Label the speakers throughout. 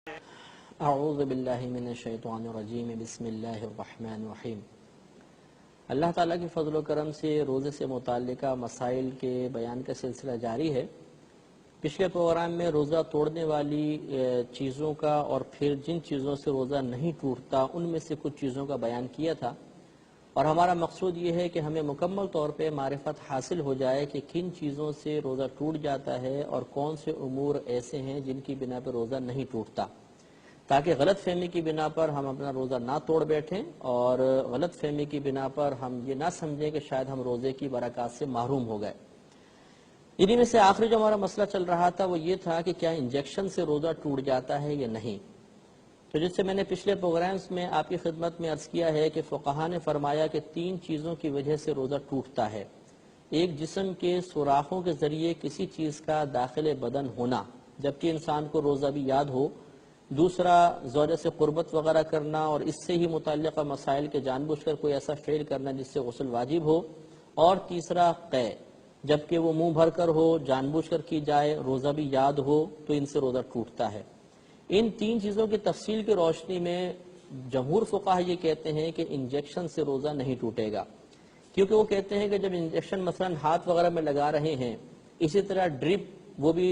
Speaker 1: اعوذ باللہ من الشیطان الرجیم بسم اللہ الرحمن الرحیم۔ اللہ تعالیٰ کی فضل و کرم سے روزے سے متعلقہ مسائل کے بیان کا سلسلہ جاری ہے۔ پچھلے پروگرام میں روزہ توڑنے والی چیزوں کا اور پھر جن چیزوں سے روزہ نہیں ٹوٹتا ان میں سے کچھ چیزوں کا بیان کیا تھا، اور ہمارا مقصود یہ ہے کہ ہمیں مکمل طور پہ معرفت حاصل ہو جائے کہ کن چیزوں سے روزہ ٹوٹ جاتا ہے اور کون سے امور ایسے ہیں جن کی بنا پر روزہ نہیں ٹوٹتا، تاکہ غلط فہمی کی بنا پر ہم اپنا روزہ نہ توڑ بیٹھیں اور غلط فہمی کی بنا پر ہم یہ نہ سمجھیں کہ شاید ہم روزے کی برکات سے محروم ہو گئے۔ انہی میں سے آخری جو ہمارا مسئلہ چل رہا تھا وہ یہ تھا کہ کیا انجیکشن سے روزہ ٹوٹ جاتا ہے یا نہیں۔ تو جس سے میں نے پچھلے پروگرامز میں آپ کی خدمت میں عرض کیا ہے کہ فقہاء نے فرمایا کہ تین چیزوں کی وجہ سے روزہ ٹوٹتا ہے۔ ایک، جسم کے سوراخوں کے ذریعے کسی چیز کا داخل بدن ہونا جبکہ انسان کو روزہ بھی یاد ہو۔ دوسرا، زوجہ سے قربت وغیرہ کرنا اور اس سے ہی متعلقہ مسائل کے جان بوجھ کر کوئی ایسا فعل کرنا جس سے غسل واجب ہو۔ اور تیسرا، قے، جبکہ وہ منہ بھر کر ہو، جان بوجھ کر کی جائے، روزہ بھی یاد ہو تو ان سے روزہ ٹوٹتا ہے۔ ان تین چیزوں کی تفصیل کی روشنی میں جمہور فقہاء یہ کہتے ہیں کہ انجیکشن سے روزہ نہیں ٹوٹے گا، کیونکہ وہ کہتے ہیں کہ جب انجیکشن مثلا ہاتھ وغیرہ میں لگا رہے ہیں، اسی طرح ڈرپ وہ بھی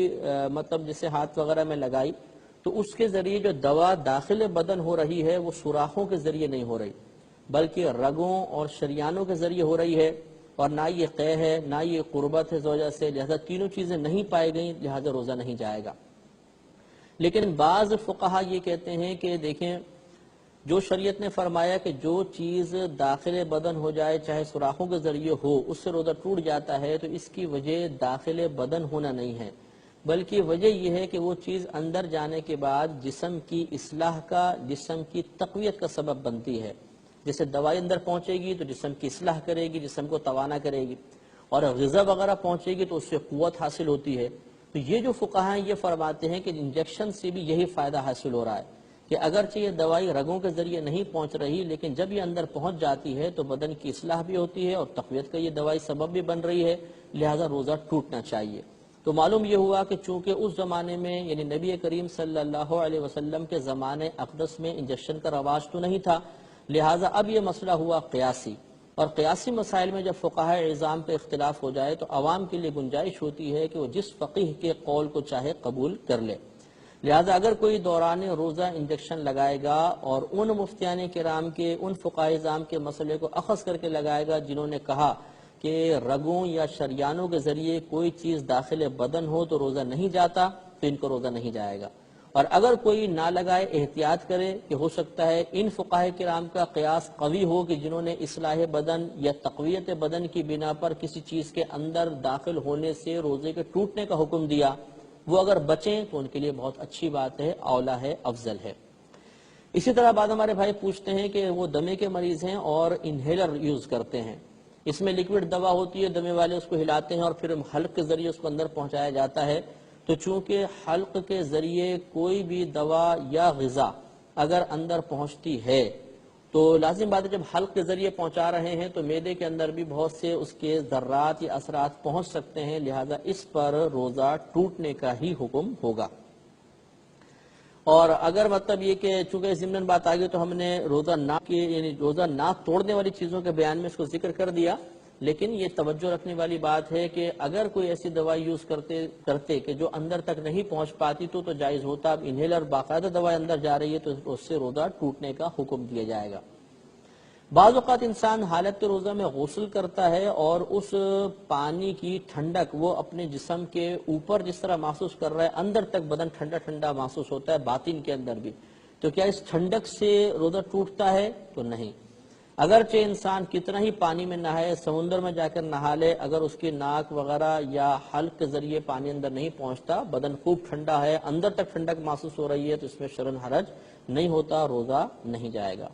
Speaker 1: مطلب جسے ہاتھ وغیرہ میں لگائی تو اس کے ذریعے جو دوا داخل بدن ہو رہی ہے وہ سوراخوں کے ذریعے نہیں ہو رہی بلکہ رگوں اور شریانوں کے ذریعے ہو رہی ہے، اور نہ یہ قے ہے نہ یہ قربت ہے زوجہ سے، لہذا تینوں چیزیں نہیں پائی گئیں، لہذا روزہ نہیں جائے گا۔ لیکن بعض فقہاء یہ کہتے ہیں کہ دیکھیں، جو شریعت نے فرمایا کہ جو چیز داخل بدن ہو جائے چاہے سوراخوں کے ذریعے ہو اس سے روزہ ٹوٹ جاتا ہے، تو اس کی وجہ داخل بدن ہونا نہیں ہے، بلکہ وجہ یہ ہے کہ وہ چیز اندر جانے کے بعد جسم کی اصلاح کا، جسم کی تقویت کا سبب بنتی ہے۔ جیسے دوائی اندر پہنچے گی تو جسم کی اصلاح کرے گی، جسم کو توانا کرے گی، اور غذا وغیرہ پہنچے گی تو اس سے قوت حاصل ہوتی ہے۔ تو یہ جو فقہاء ہیں یہ فرماتے ہیں کہ انجیکشن سے بھی یہی فائدہ حاصل ہو رہا ہے کہ اگرچہ یہ دوائی رگوں کے ذریعے نہیں پہنچ رہی لیکن جب یہ اندر پہنچ جاتی ہے تو بدن کی اصلاح بھی ہوتی ہے اور تقویت کا یہ دوائی سبب بھی بن رہی ہے، لہذا روزہ ٹوٹنا چاہیے۔ تو معلوم یہ ہوا کہ چونکہ اس زمانے میں یعنی نبی کریم صلی اللہ علیہ وسلم کے زمانے اقدس میں انجیکشن کا رواج تو نہیں تھا، لہٰذا اب یہ مسئلہ ہوا قیاسی، اور قیاسی مسائل میں جب فقہاء اعظام پہ اختلاف ہو جائے تو عوام کے لیے گنجائش ہوتی ہے کہ وہ جس فقیہ کے قول کو چاہے قبول کر لے۔ لہذا اگر کوئی دوران روزہ انجیکشن لگائے گا اور ان مفتیان کرام کے، ان فقہاء اعظام کے مسئلے کو اخذ کر کے لگائے گا جنہوں نے کہا کہ رگوں یا شریانوں کے ذریعے کوئی چیز داخل بدن ہو تو روزہ نہیں جاتا، تو ان کو روزہ نہیں جائے گا۔ اور اگر کوئی نہ لگائے، احتیاط کرے کہ ہو سکتا ہے ان فقہاء کرام کا قیاس قوی ہو کہ جنہوں نے اصلاح بدن یا تقویت بدن کی بنا پر کسی چیز کے اندر داخل ہونے سے روزے کے ٹوٹنے کا حکم دیا، وہ اگر بچیں تو ان کے لیے بہت اچھی بات ہے، اولا ہے، افضل ہے۔ اسی طرح بعد ہمارے بھائی پوچھتے ہیں کہ وہ دمے کے مریض ہیں اور انہیلر یوز کرتے ہیں، اس میں لیکوڈ دوا ہوتی ہے، دمے والے اس کو ہلاتے ہیں اور پھر حلق کے ذریعے اس کو اندر پہنچایا جاتا ہے۔ تو چونکہ حلق کے ذریعے کوئی بھی دوا یا غذا اگر اندر پہنچتی ہے تو لازم بات ہے جب حلق کے ذریعے پہنچا رہے ہیں تو معدے کے اندر بھی بہت سے اس کے ذرات یا اثرات پہنچ سکتے ہیں، لہذا اس پر روزہ ٹوٹنے کا ہی حکم ہوگا۔ اور اگر مطلب یہ کہ چونکہ ضمن بات آگئی تو ہم نے روزہ نہ توڑنے والی چیزوں کے بیان میں اس کو ذکر کر دیا، لیکن یہ توجہ رکھنے والی بات ہے کہ اگر کوئی ایسی دوائی یوز کرتے کہ جو اندر تک نہیں پہنچ پاتی تو جائز ہوتا۔ اب انہیلر باقاعدہ دوائی اندر جا رہی ہے تو اس سے روزہ ٹوٹنے کا حکم دیا جائے گا۔ بعض اوقات انسان حالت روزہ میں غسل کرتا ہے اور اس پانی کی ٹھنڈک وہ اپنے جسم کے اوپر جس طرح محسوس کر رہا ہے، اندر تک بدن ٹھنڈا ٹھنڈا محسوس ہوتا ہے، باطن کے اندر بھی، تو کیا اس ٹھنڈک سے روزہ ٹوٹتا ہے؟ تو نہیں۔ اگرچہ انسان کتنا ہی پانی میں نہائے، سمندر میں جا کر نہا لے، اگر اس کی ناک وغیرہ یا حلق کے ذریعے پانی اندر نہیں پہنچتا، بدن خوب ٹھنڈا ہے، اندر تک ٹھنڈک محسوس ہو رہی ہے، تو اس میں شرن حرج نہیں ہوتا، روزہ نہیں جائے گا۔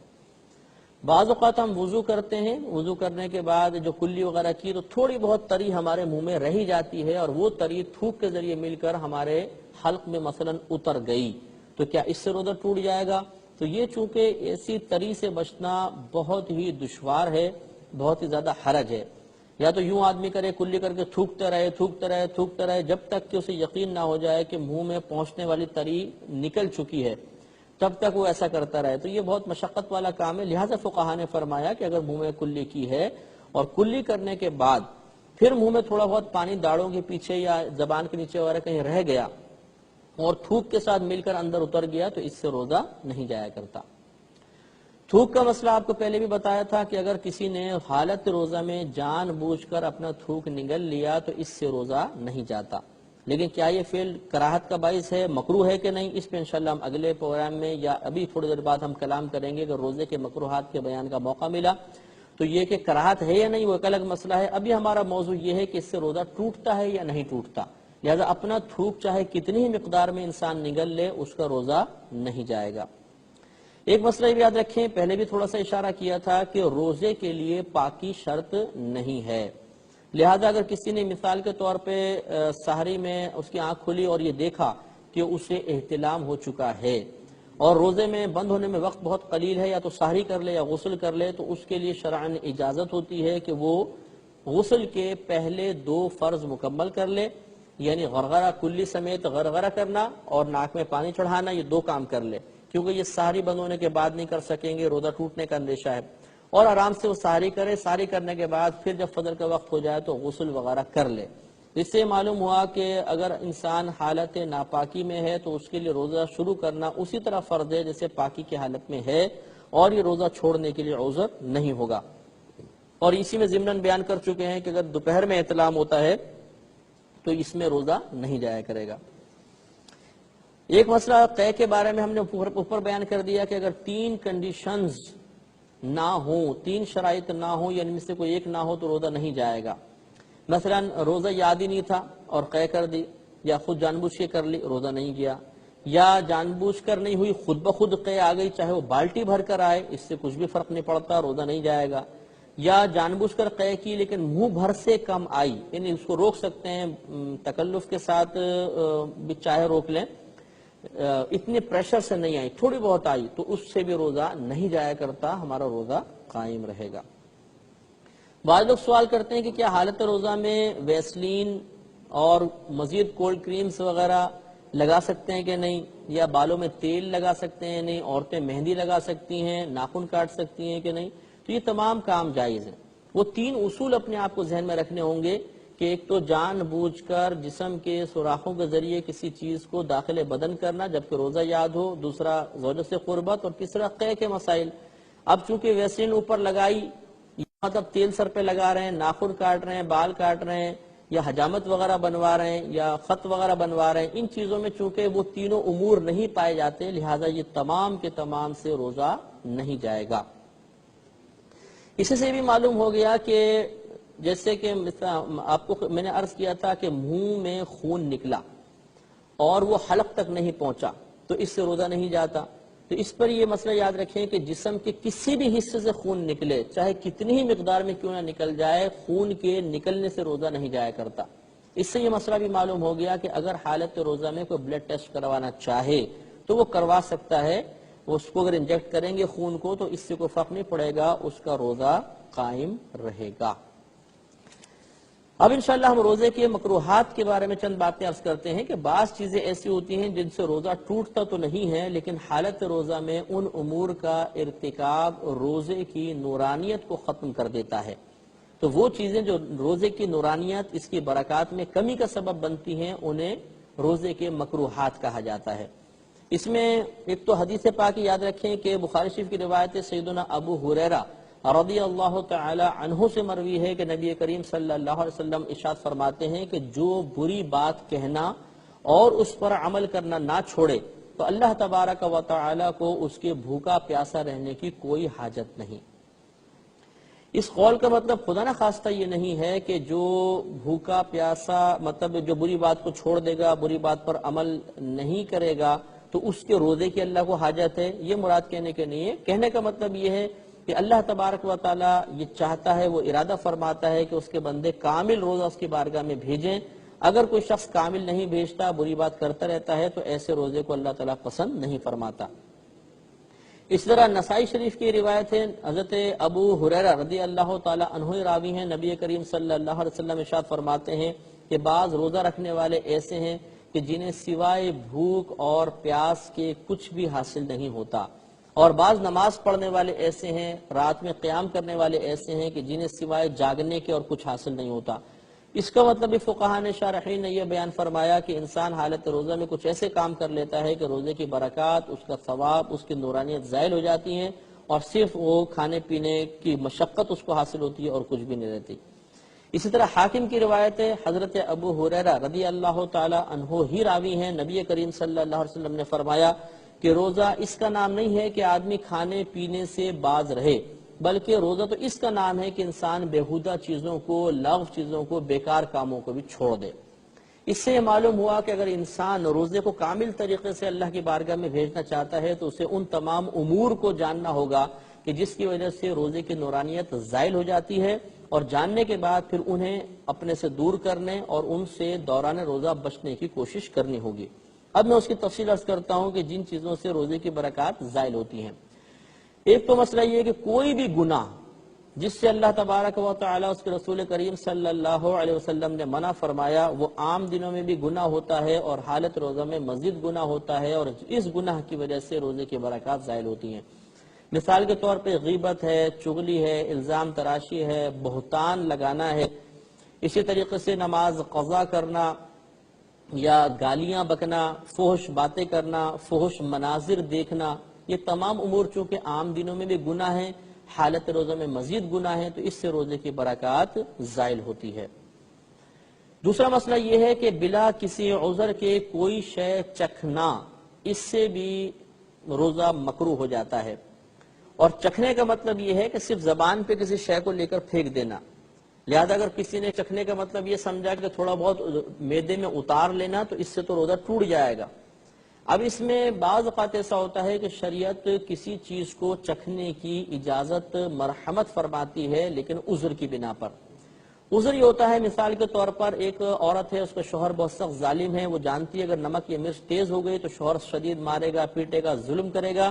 Speaker 1: بعض اوقات ہم وضو کرتے ہیں، وضو کرنے کے بعد جو کلی وغیرہ کی تو تھوڑی بہت تری ہمارے منہ میں رہ جاتی ہے اور وہ تری تھوک کے ذریعے مل کر ہمارے حلق میں مثلا اتر گئی، تو کیا اس سے روزہ ٹوٹ جائے گا؟ تو یہ چونکہ ایسی تری سے بچنا بہت ہی دشوار ہے، بہت ہی زیادہ حرج ہے، یا تو یوں آدمی کرے کلی کر کے تھوکتا رہے جب تک کہ اسے یقین نہ ہو جائے کہ منہ میں پہنچنے والی تری نکل چکی ہے، تب تک وہ ایسا کرتا رہے، تو یہ بہت مشقت والا کام ہے۔ لہٰذا فقہا نے فرمایا کہ اگر منہ میں کلی کی ہے اور کلی کرنے کے بعد پھر منہ میں تھوڑا بہت پانی داڑوں کے پیچھے یا زبان کے نیچے وغیرہ کہیں رہ گیا اور تھوک کے ساتھ مل کر اندر اتر گیا تو اس سے روزہ نہیں جایا کرتا۔ تھوک کا مسئلہ آپ کو پہلے بھی بتایا تھا کہ اگر کسی نے حالت روزہ میں جان بوجھ کر اپنا تھوک نگل لیا تو اس سے روزہ نہیں جاتا، لیکن کیا یہ فعل کراہت کا باعث ہے، مکروہ ہے کہ نہیں، اس پہ انشاءاللہ ہم اگلے پروگرام میں یا ابھی تھوڑی دیر بعد ہم کلام کریں گے۔ اگر روزے کے مکروہات کے بیان کا موقع ملا تو یہ کہ کراہت ہے یا نہیں وہ ایک الگ مسئلہ ہے۔ ابھی ہمارا موضوع یہ ہے کہ اس سے روزہ ٹوٹتا ہے یا نہیں ٹوٹتا، لہذا اپنا تھوک چاہے کتنی ہی مقدار میں انسان نگل لے اس کا روزہ نہیں جائے گا۔ ایک مسئلہ یہ یاد رکھیں، پہلے بھی تھوڑا سا اشارہ کیا تھا کہ روزے کے لیے پاکی شرط نہیں ہے، لہذا اگر کسی نے مثال کے طور پہ سحری میں اس کی آنکھ کھلی اور یہ دیکھا کہ اسے احتلام ہو چکا ہے اور روزے میں بند ہونے میں وقت بہت قلیل ہے، یا تو سحری کر لے یا غسل کر لے، تو اس کے لیے شرعاً اجازت ہوتی ہے کہ وہ غسل کے پہلے 2 فرض مکمل کر لے، یعنی غرغرہ کلی سمیت غرغرہ کرنا اور ناک میں پانی چڑھانا، یہ 2 کام کر لے، کیونکہ یہ سحری بند ہونے کے بعد نہیں کر سکیں گے، روزہ ٹوٹنے کا اندیشہ ہے، اور آرام سے وہ سحری کرے، سحری کرنے کے بعد پھر جب فجر کا وقت ہو جائے تو غسل وغیرہ کر لے۔ اس سے معلوم ہوا کہ اگر انسان حالت ناپاکی میں ہے تو اس کے لیے روزہ شروع کرنا اسی طرح فرض ہے جیسے پاکی کی حالت میں ہے، اور یہ روزہ چھوڑنے کے لیے عذر نہیں ہوگا۔ اور اسی میں ضمناً بیان کر چکے ہیں کہ اگر دوپہر میں احتلام ہوتا ہے تو اس میں روزہ نہیں جایا کرے گا۔ ایک مسئلہ قے کے بارے میں ہم نے اوپر بیان کر دیا کہ اگر 3 کنڈیشنز نہ ہوں، 3 شرائط نہ ہوں، یعنی ان میں سے کوئی ایک نہ ہو تو روزہ نہیں جائے گا۔ مثلا روزہ یاد ہی نہیں تھا اور قے کر دی، یا خود جان بوجھ کے کر لی، روزہ نہیں گیا، یا جان بوجھ کر نہیں ہوئی، خود بخود قے آ گئی، چاہے وہ بالٹی بھر کر آئے، اس سے کچھ بھی فرق نہیں پڑتا، روزہ نہیں جائے گا۔ یا جان بوجھ کر قے کی لیکن منہ بھر سے کم آئی، یعنی اس کو روک سکتے ہیں تکلف کے ساتھ بھی، چاہے روک لیں، اتنے پریشر سے نہیں آئی، تھوڑی بہت آئی، تو اس سے بھی روزہ نہیں جایا کرتا، ہمارا روزہ قائم رہے گا۔ بعض لوگ سوال کرتے ہیں کہ کیا حالت روزہ میں ویسلین اور مزید کولڈ کریمز وغیرہ لگا سکتے ہیں کہ نہیں، یا بالوں میں تیل لگا سکتے ہیں نہیں، عورتیں مہندی لگا سکتی ہیں، ناخن کاٹ سکتی ہیں کہ نہیں، تو یہ تمام کام جائز ہیں۔ وہ 3 اصول اپنے آپ کو ذہن میں رکھنے ہوں گے کہ ایک تو جان بوجھ کر جسم کے سوراخوں کے ذریعے کسی چیز کو داخل بدن کرنا جبکہ روزہ یاد ہو، دوسرا زوجہ سے قربت، اور تیسرا قے کے مسائل۔ اب چونکہ ویسلین اوپر لگائی، مطلب تیل سر پہ لگا رہے ہیں، ناخن کاٹ رہے ہیں، بال کاٹ رہے ہیں، یا حجامت وغیرہ بنوا رہے ہیں، یا خط وغیرہ بنوا رہے ہیں، ان چیزوں میں چونکہ وہ تینوں امور نہیں پائے جاتے، لہٰذا یہ تمام کے تمام سے روزہ نہیں جائے گا۔ اسی سے بھی معلوم ہو گیا کہ جیسے کہ آپ کو میں نے عرض کیا تھا کہ منہ میں خون نکلا اور وہ حلق تک نہیں پہنچا تو اس سے روزہ نہیں جاتا، تو اس پر یہ مسئلہ یاد رکھیں کہ جسم کے کسی بھی حصے سے خون نکلے، چاہے کتنی ہی مقدار میں کیوں نہ نکل جائے، خون کے نکلنے سے روزہ نہیں جایا کرتا۔ اس سے یہ مسئلہ بھی معلوم ہو گیا کہ اگر حالت روزہ میں کوئی بلڈ ٹیسٹ کروانا چاہے تو وہ کروا سکتا ہے، اس کو اگر انجیکٹ کریں گے خون کو تو اس سے کوئی فرق نہیں پڑے گا، اس کا روزہ قائم رہے گا۔ اب انشاءاللہ ہم روزے کے مکروہات کے بارے میں چند باتیں عرض کرتے ہیں کہ بعض چیزیں ایسی ہوتی ہیں جن سے روزہ ٹوٹتا تو نہیں ہے، لیکن حالت روزہ میں ان امور کا ارتکاب روزے کی نورانیت کو ختم کر دیتا ہے، تو وہ چیزیں جو روزے کی نورانیت، اس کی برکات میں کمی کا سبب بنتی ہیں، انہیں روزے کے مکروہات کہا جاتا ہے۔ اس میں ایک تو حدیث پاک یاد رکھیں کہ بخاری شریف کی روایت سیدنا ابو ہریرہ رضی اللہ تعالی عنہ سے مروی ہے کہ نبی کریم صلی اللہ علیہ وسلم ارشاد فرماتے ہیں کہ جو بری بات کہنا اور اس پر عمل کرنا نہ چھوڑے تو اللہ تبارک و تعالی کو اس کے بھوکا پیاسا رہنے کی کوئی حاجت نہیں۔ اس قول کا مطلب خدا نہ خواستہ یہ نہیں ہے کہ جو بھوکا پیاسا، مطلب جو بری بات کو چھوڑ دے گا، بری بات پر عمل نہیں کرے گا تو اس کے روزے کی اللہ کو حاجت ہے، یہ مراد کہنے کے نہیں ہے۔ کہنے کا مطلب یہ ہے کہ اللہ تبارک و تعالی یہ چاہتا ہے، وہ ارادہ فرماتا ہے کہ اس کے بندے کامل روزہ اس کی بارگاہ میں بھیجیں۔ اگر کوئی شخص کامل نہیں بھیجتا، بری بات کرتا رہتا ہے، تو ایسے روزے کو اللہ تعالیٰ پسند نہیں فرماتا۔ اس طرح نسائی شریف کی روایت ہے، حضرت ابو ہریرہ رضی اللہ تعالی عنہ راوی ہیں، نبی کریم صلی اللہ علیہ وسلم ارشاد فرماتے ہیں کہ بعض روزہ رکھنے والے ایسے ہیں کہ جنہیں سوائے بھوک اور پیاس کے کچھ بھی حاصل نہیں ہوتا، اور بعض نماز پڑھنے والے ایسے ہیں، رات میں قیام کرنے والے ایسے ہیں کہ جنہیں سوائے جاگنے کے اور کچھ حاصل نہیں ہوتا۔ اس کا مطلب فقہاء نے، شارحین نے یہ بیان فرمایا کہ انسان حالت روزہ میں کچھ ایسے کام کر لیتا ہے کہ روزے کی برکات، اس کا ثواب، اس کی نورانیت زائل ہو جاتی ہیں، اور صرف وہ کھانے پینے کی مشقت اس کو حاصل ہوتی ہے اور کچھ بھی نہیں رہتی۔ اسی طرح حاکم کی روایت ہے، حضرت ابو ہریرہ رضی اللہ تعالی عنہ ہی راوی ہیں، نبی کریم صلی اللہ علیہ وسلم نے فرمایا کہ روزہ اس کا نام نہیں ہے کہ آدمی کھانے پینے سے باز رہے، بلکہ روزہ تو اس کا نام ہے کہ انسان بیہودہ چیزوں کو، لغو چیزوں کو، بیکار کاموں کو بھی چھوڑ دے۔ اس سے یہ معلوم ہوا کہ اگر انسان روزے کو کامل طریقے سے اللہ کی بارگاہ میں بھیجنا چاہتا ہے تو اسے ان تمام امور کو جاننا ہوگا کہ جس کی وجہ سے روزے کی نورانیت زائل ہو جاتی ہے، اور جاننے کے بعد پھر انہیں اپنے سے دور کرنے اور ان سے دوران روزہ بچنے کی کوشش کرنی ہوگی۔ اب میں اس کی تفصیل عرض کرتا ہوں کہ جن چیزوں سے روزے کی برکات زائل ہوتی ہیں۔ ایک تو مسئلہ یہ ہے کہ کوئی بھی گناہ جس سے اللہ تبارک و تعالی اس کے رسول کریم صلی اللہ علیہ وسلم نے منع فرمایا، وہ عام دنوں میں بھی گناہ ہوتا ہے اور حالت روزہ میں مزید گناہ ہوتا ہے، اور اس گناہ کی وجہ سے روزے کی برکات زائل ہوتی ہیں۔ مثال کے طور پہ غیبت ہے، چغلی ہے، الزام تراشی ہے، بہتان لگانا ہے، اسی طریقے سے نماز قضا کرنا یا گالیاں بکنا، فحش باتیں کرنا، فحش مناظر دیکھنا، یہ تمام امور چونکہ عام دنوں میں بھی گناہ ہیں، حالت روزہ میں مزید گناہ ہے، تو اس سے روزے کی برکات زائل ہوتی ہے۔ دوسرا مسئلہ یہ ہے کہ بلا کسی عذر کے کوئی شے چکھنا، اس سے بھی روزہ مکروہ ہو جاتا ہے۔ اور چکھنے کا مطلب یہ ہے کہ صرف زبان پہ کسی شے کو لے کر پھینک دینا، لہذا اگر کسی نے چکھنے کا مطلب یہ سمجھا کہ تھوڑا بہت معدے میں اتار لینا تو اس سے تو روزہ ٹوٹ جائے گا۔ اب اس میں بعض اوقات ایسا ہوتا ہے کہ شریعت کسی چیز کو چکھنے کی اجازت مرحمت فرماتی ہے، لیکن عذر کی بنا پر۔ عذر یہ ہوتا ہے، مثال کے طور پر ایک عورت ہے، اس کا شوہر بہت سخت ظالم ہے، وہ جانتی ہے اگر نمک یا مرچ تیز ہو گئی تو شوہر شدید مارے گا، پیٹے گا، ظلم کرے گا۔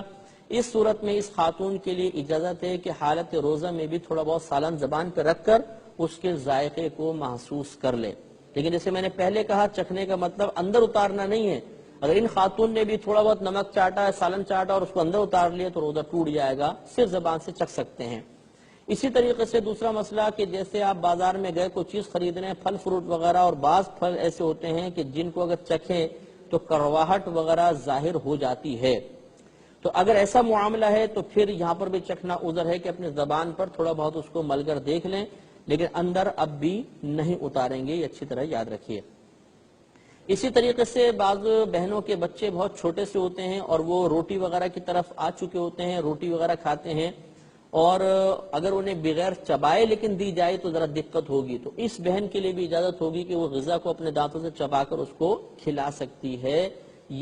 Speaker 1: اس صورت میں اس خاتون کے لیے اجازت ہے کہ حالت روزہ میں بھی تھوڑا بہت سالن زبان پہ رکھ کر اس کے ذائقے کو محسوس کر لے۔ لیکن جیسے میں نے پہلے کہا، چکھنے کا مطلب اندر اتارنا نہیں ہے۔ اگر ان خاتون نے بھی تھوڑا بہت نمک چاٹا ہے، سالن چاٹا اور اس کو اندر اتار لیا تو روزہ ٹوٹ جائے گا، صرف زبان سے چکھ سکتے ہیں۔ اسی طریقے سے دوسرا مسئلہ کہ جیسے آپ بازار میں گئے کوئی چیز خریدنے، پھل فروٹ وغیرہ، اور بعض پھل ایسے ہوتے ہیں کہ جن کو اگر چکھیں تو کڑواہٹ وغیرہ ظاہر ہو جاتی ہے، تو اگر ایسا معاملہ ہے تو پھر یہاں پر بھی چکھنا عذر ہے کہ اپنے زبان پر تھوڑا بہت اس کو مل کر دیکھ لیں، لیکن اندر اب بھی نہیں اتاریں گے، یہ اچھی طرح یاد رکھیے۔ اسی طریقے سے بعض بہنوں کے بچے بہت چھوٹے سے ہوتے ہیں اور وہ روٹی وغیرہ کی طرف آ چکے ہوتے ہیں، روٹی وغیرہ کھاتے ہیں، اور اگر انہیں بغیر چبائے لیکن دی جائے تو ذرا دقت ہوگی، تو اس بہن کے لیے بھی اجازت ہوگی کہ وہ غذا کو اپنے دانتوں سے چبا کر اس کو کھلا سکتی ہے،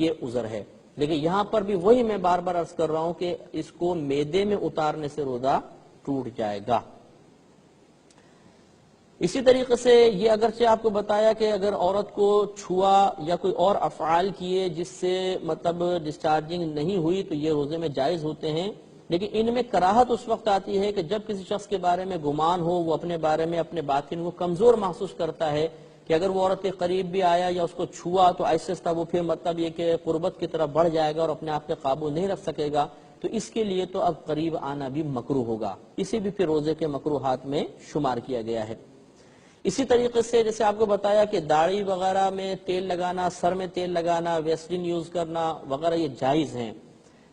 Speaker 1: یہ عذر ہے۔ لیکن یہاں پر بھی وہی میں بار بار عرض کر رہا ہوں کہ اس کو معدے میں اتارنے سے روزہ ٹوٹ جائے گا۔ اسی طریقے سے یہ اگرچہ آپ کو بتایا کہ اگر عورت کو چھوا یا کوئی اور افعال کیے جس سے مطلب ڈسچارجنگ نہیں ہوئی تو یہ روزے میں جائز ہوتے ہیں، لیکن ان میں کراہت اس وقت آتی ہے کہ جب کسی شخص کے بارے میں گمان ہو، وہ اپنے بارے میں اپنے باطن کو کمزور محسوس کرتا ہے کہ اگر وہ عورت کے قریب بھی آیا یا اس کو چھوا تو ایسے وہ پھر مطلب یہ کہ قربت کی طرف بڑھ جائے گا اور اپنے آپ پہ قابو نہیں رکھ سکے گا، تو اس کے لیے تو اب قریب آنا بھی مکروہ ہوگا، اسے بھی پھر روزے کے مکروہات میں شمار کیا گیا ہے۔ اسی طریقے سے جیسے آپ کو بتایا کہ داڑھی وغیرہ میں تیل لگانا، سر میں تیل لگانا، ویسلین یوز کرنا وغیرہ یہ جائز ہیں،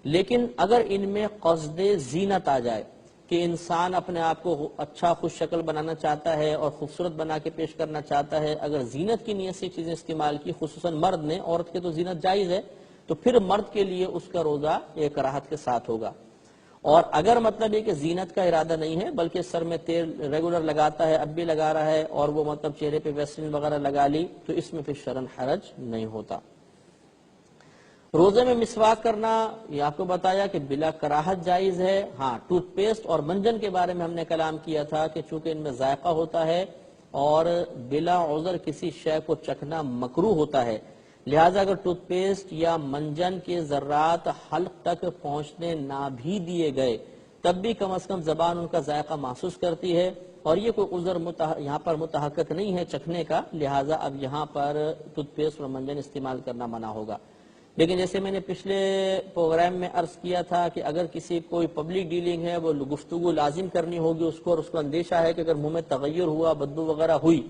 Speaker 1: لیکن اگر ان میں قصد زینت آ جائے کہ انسان اپنے آپ کو اچھا خوش شکل بنانا چاہتا ہے اور خوبصورت بنا کے پیش کرنا چاہتا ہے، اگر زینت کی نیت سے چیزیں استعمال کی، خصوصاً مرد نے، عورت کے تو زینت جائز ہے، تو پھر مرد کے لیے اس کا روزہ ایک کراہت کے ساتھ ہوگا۔ اور اگر مطلب یہ کہ زینت کا ارادہ نہیں ہے بلکہ سر میں تیل ریگولر لگاتا ہے، اب بھی لگا رہا ہے، اور وہ مطلب چہرے پہ ویسلین وغیرہ لگا لی، تو اس میں پھر شرعاً حرج نہیں ہوتا۔ روزے میں مسواک کرنا یہ آپ کو بتایا کہ بلا کراہت جائز ہے۔ ہاں، ٹوتھ پیسٹ اور منجن کے بارے میں ہم نے کلام کیا تھا کہ چونکہ ان میں ذائقہ ہوتا ہے اور بلا عذر کسی شے کو چکھنا مکروہ ہوتا ہے، لہٰذا اگر ٹوتھ پیسٹ یا منجن کے ذرات حلق تک پہنچنے نہ بھی دیے گئے تب بھی کم از کم زبان ان کا ذائقہ محسوس کرتی ہے، اور یہ کوئی عذر یہاں پر متحقق نہیں ہے چکھنے کا، لہٰذا اب یہاں پر ٹوتھ پیسٹ اور منجن استعمال کرنا منع ہوگا۔ لیکن جیسے میں نے پچھلے پروگرام میں عرض کیا تھا کہ اگر کسی کوئی پبلک ڈیلنگ ہے وہ گفتگو لازم کرنی ہوگی اس کو، اور اس کو اندیشہ ہے کہ اگر منہ میں تغیر ہوا، بدبو وغیرہ ہوئی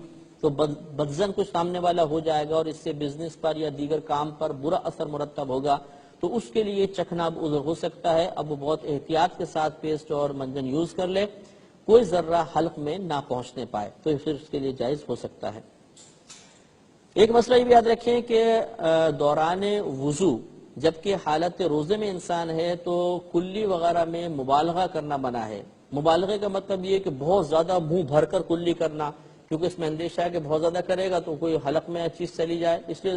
Speaker 1: تو بدظن کچھ سامنے والا ہو جائے گا اور اس سے بزنس پر یا دیگر کام پر برا اثر مرتب ہوگا، تو اس کے لیے چکھنا اب عذر ہو سکتا ہے۔ اب وہ بہت احتیاط کے ساتھ پیسٹ اور منجن یوز کر لے، کوئی ذرہ حلق میں نہ پہنچنے پائے تو پھر اس کے لیے جائز ہو سکتا ہے۔ ایک مسئلہ یہ بھی یاد رکھیں کہ دوران وضو جبکہ حالت روزے میں انسان ہے تو کلی وغیرہ میں مبالغہ کرنا منع ہے۔ مبالغے کا مطلب یہ کہ بہت زیادہ منہ بھر کر کلی کرنا، کیونکہ اس میں اندیشہ ہے کہ بہت زیادہ کرے گا تو کوئی حلق میں چیز چلی جائے، اس لیے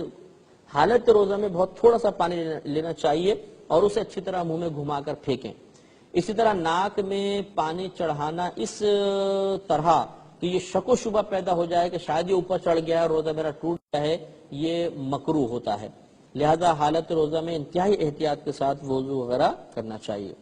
Speaker 1: حالت روزہ میں بہت تھوڑا سا پانی لینا چاہیے اور اسے اچھی طرح منہ میں گھما کر پھینکیں۔ اسی طرح ناک میں پانی چڑھانا اس طرح کہ یہ شک و شبہ پیدا ہو جائے کہ شاید یہ اوپر چڑھ گیا ہے، روزہ میرا ٹوٹ گیا ہے، یہ مکروہ ہوتا ہے۔ لہذا حالت روزہ میں انتہائی احتیاط کے ساتھ وضو وغیرہ کرنا چاہیے۔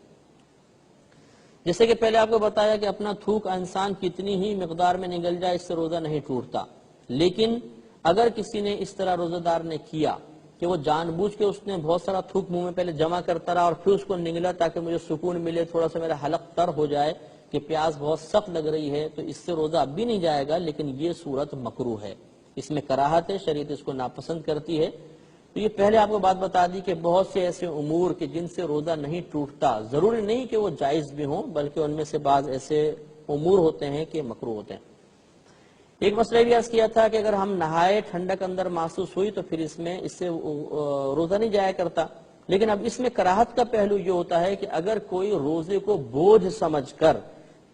Speaker 1: جیسے کہ پہلے آپ کو بتایا کہ اپنا تھوک انسان کتنی ہی مقدار میں نگل جائے اس سے روزہ نہیں ٹوٹتا، لیکن اگر کسی نے اس طرح روزہ دار نے کیا کہ وہ جان بوجھ کے اس نے بہت سارا تھوک منہ میں پہلے جمع کرتا رہا اور پھر اس کو نگلا تاکہ مجھے سکون ملے، تھوڑا سا میرا حلق تر ہو جائے کہ پیاس بہت سخت لگ رہی ہے، تو اس سے روزہ اب بھی نہیں جائے گا، لیکن یہ صورت مکروہ ہے، اس میں کراہت ہے، شریعت اس کو ناپسند کرتی ہے۔ تو یہ پہلے آپ کو بات بتا دی کہ بہت سے ایسے امور کہ جن سے روزہ نہیں ٹوٹتا، ضروری نہیں کہ وہ جائز بھی ہوں بلکہ ان میں سے بعض ایسے امور ہوتے ہیں کہ مکروہ ہوتے ہیں۔ ایک مسئلہ بھی عرض کیا تھا کہ اگر ہم نہائے ٹھنڈک اندر محسوس ہوئی تو پھر اس سے روزہ نہیں جایا کرتا، لیکن اب اس میں کراہت کا پہلو یہ ہوتا ہے کہ اگر کوئی روزے کو بوجھ سمجھ کر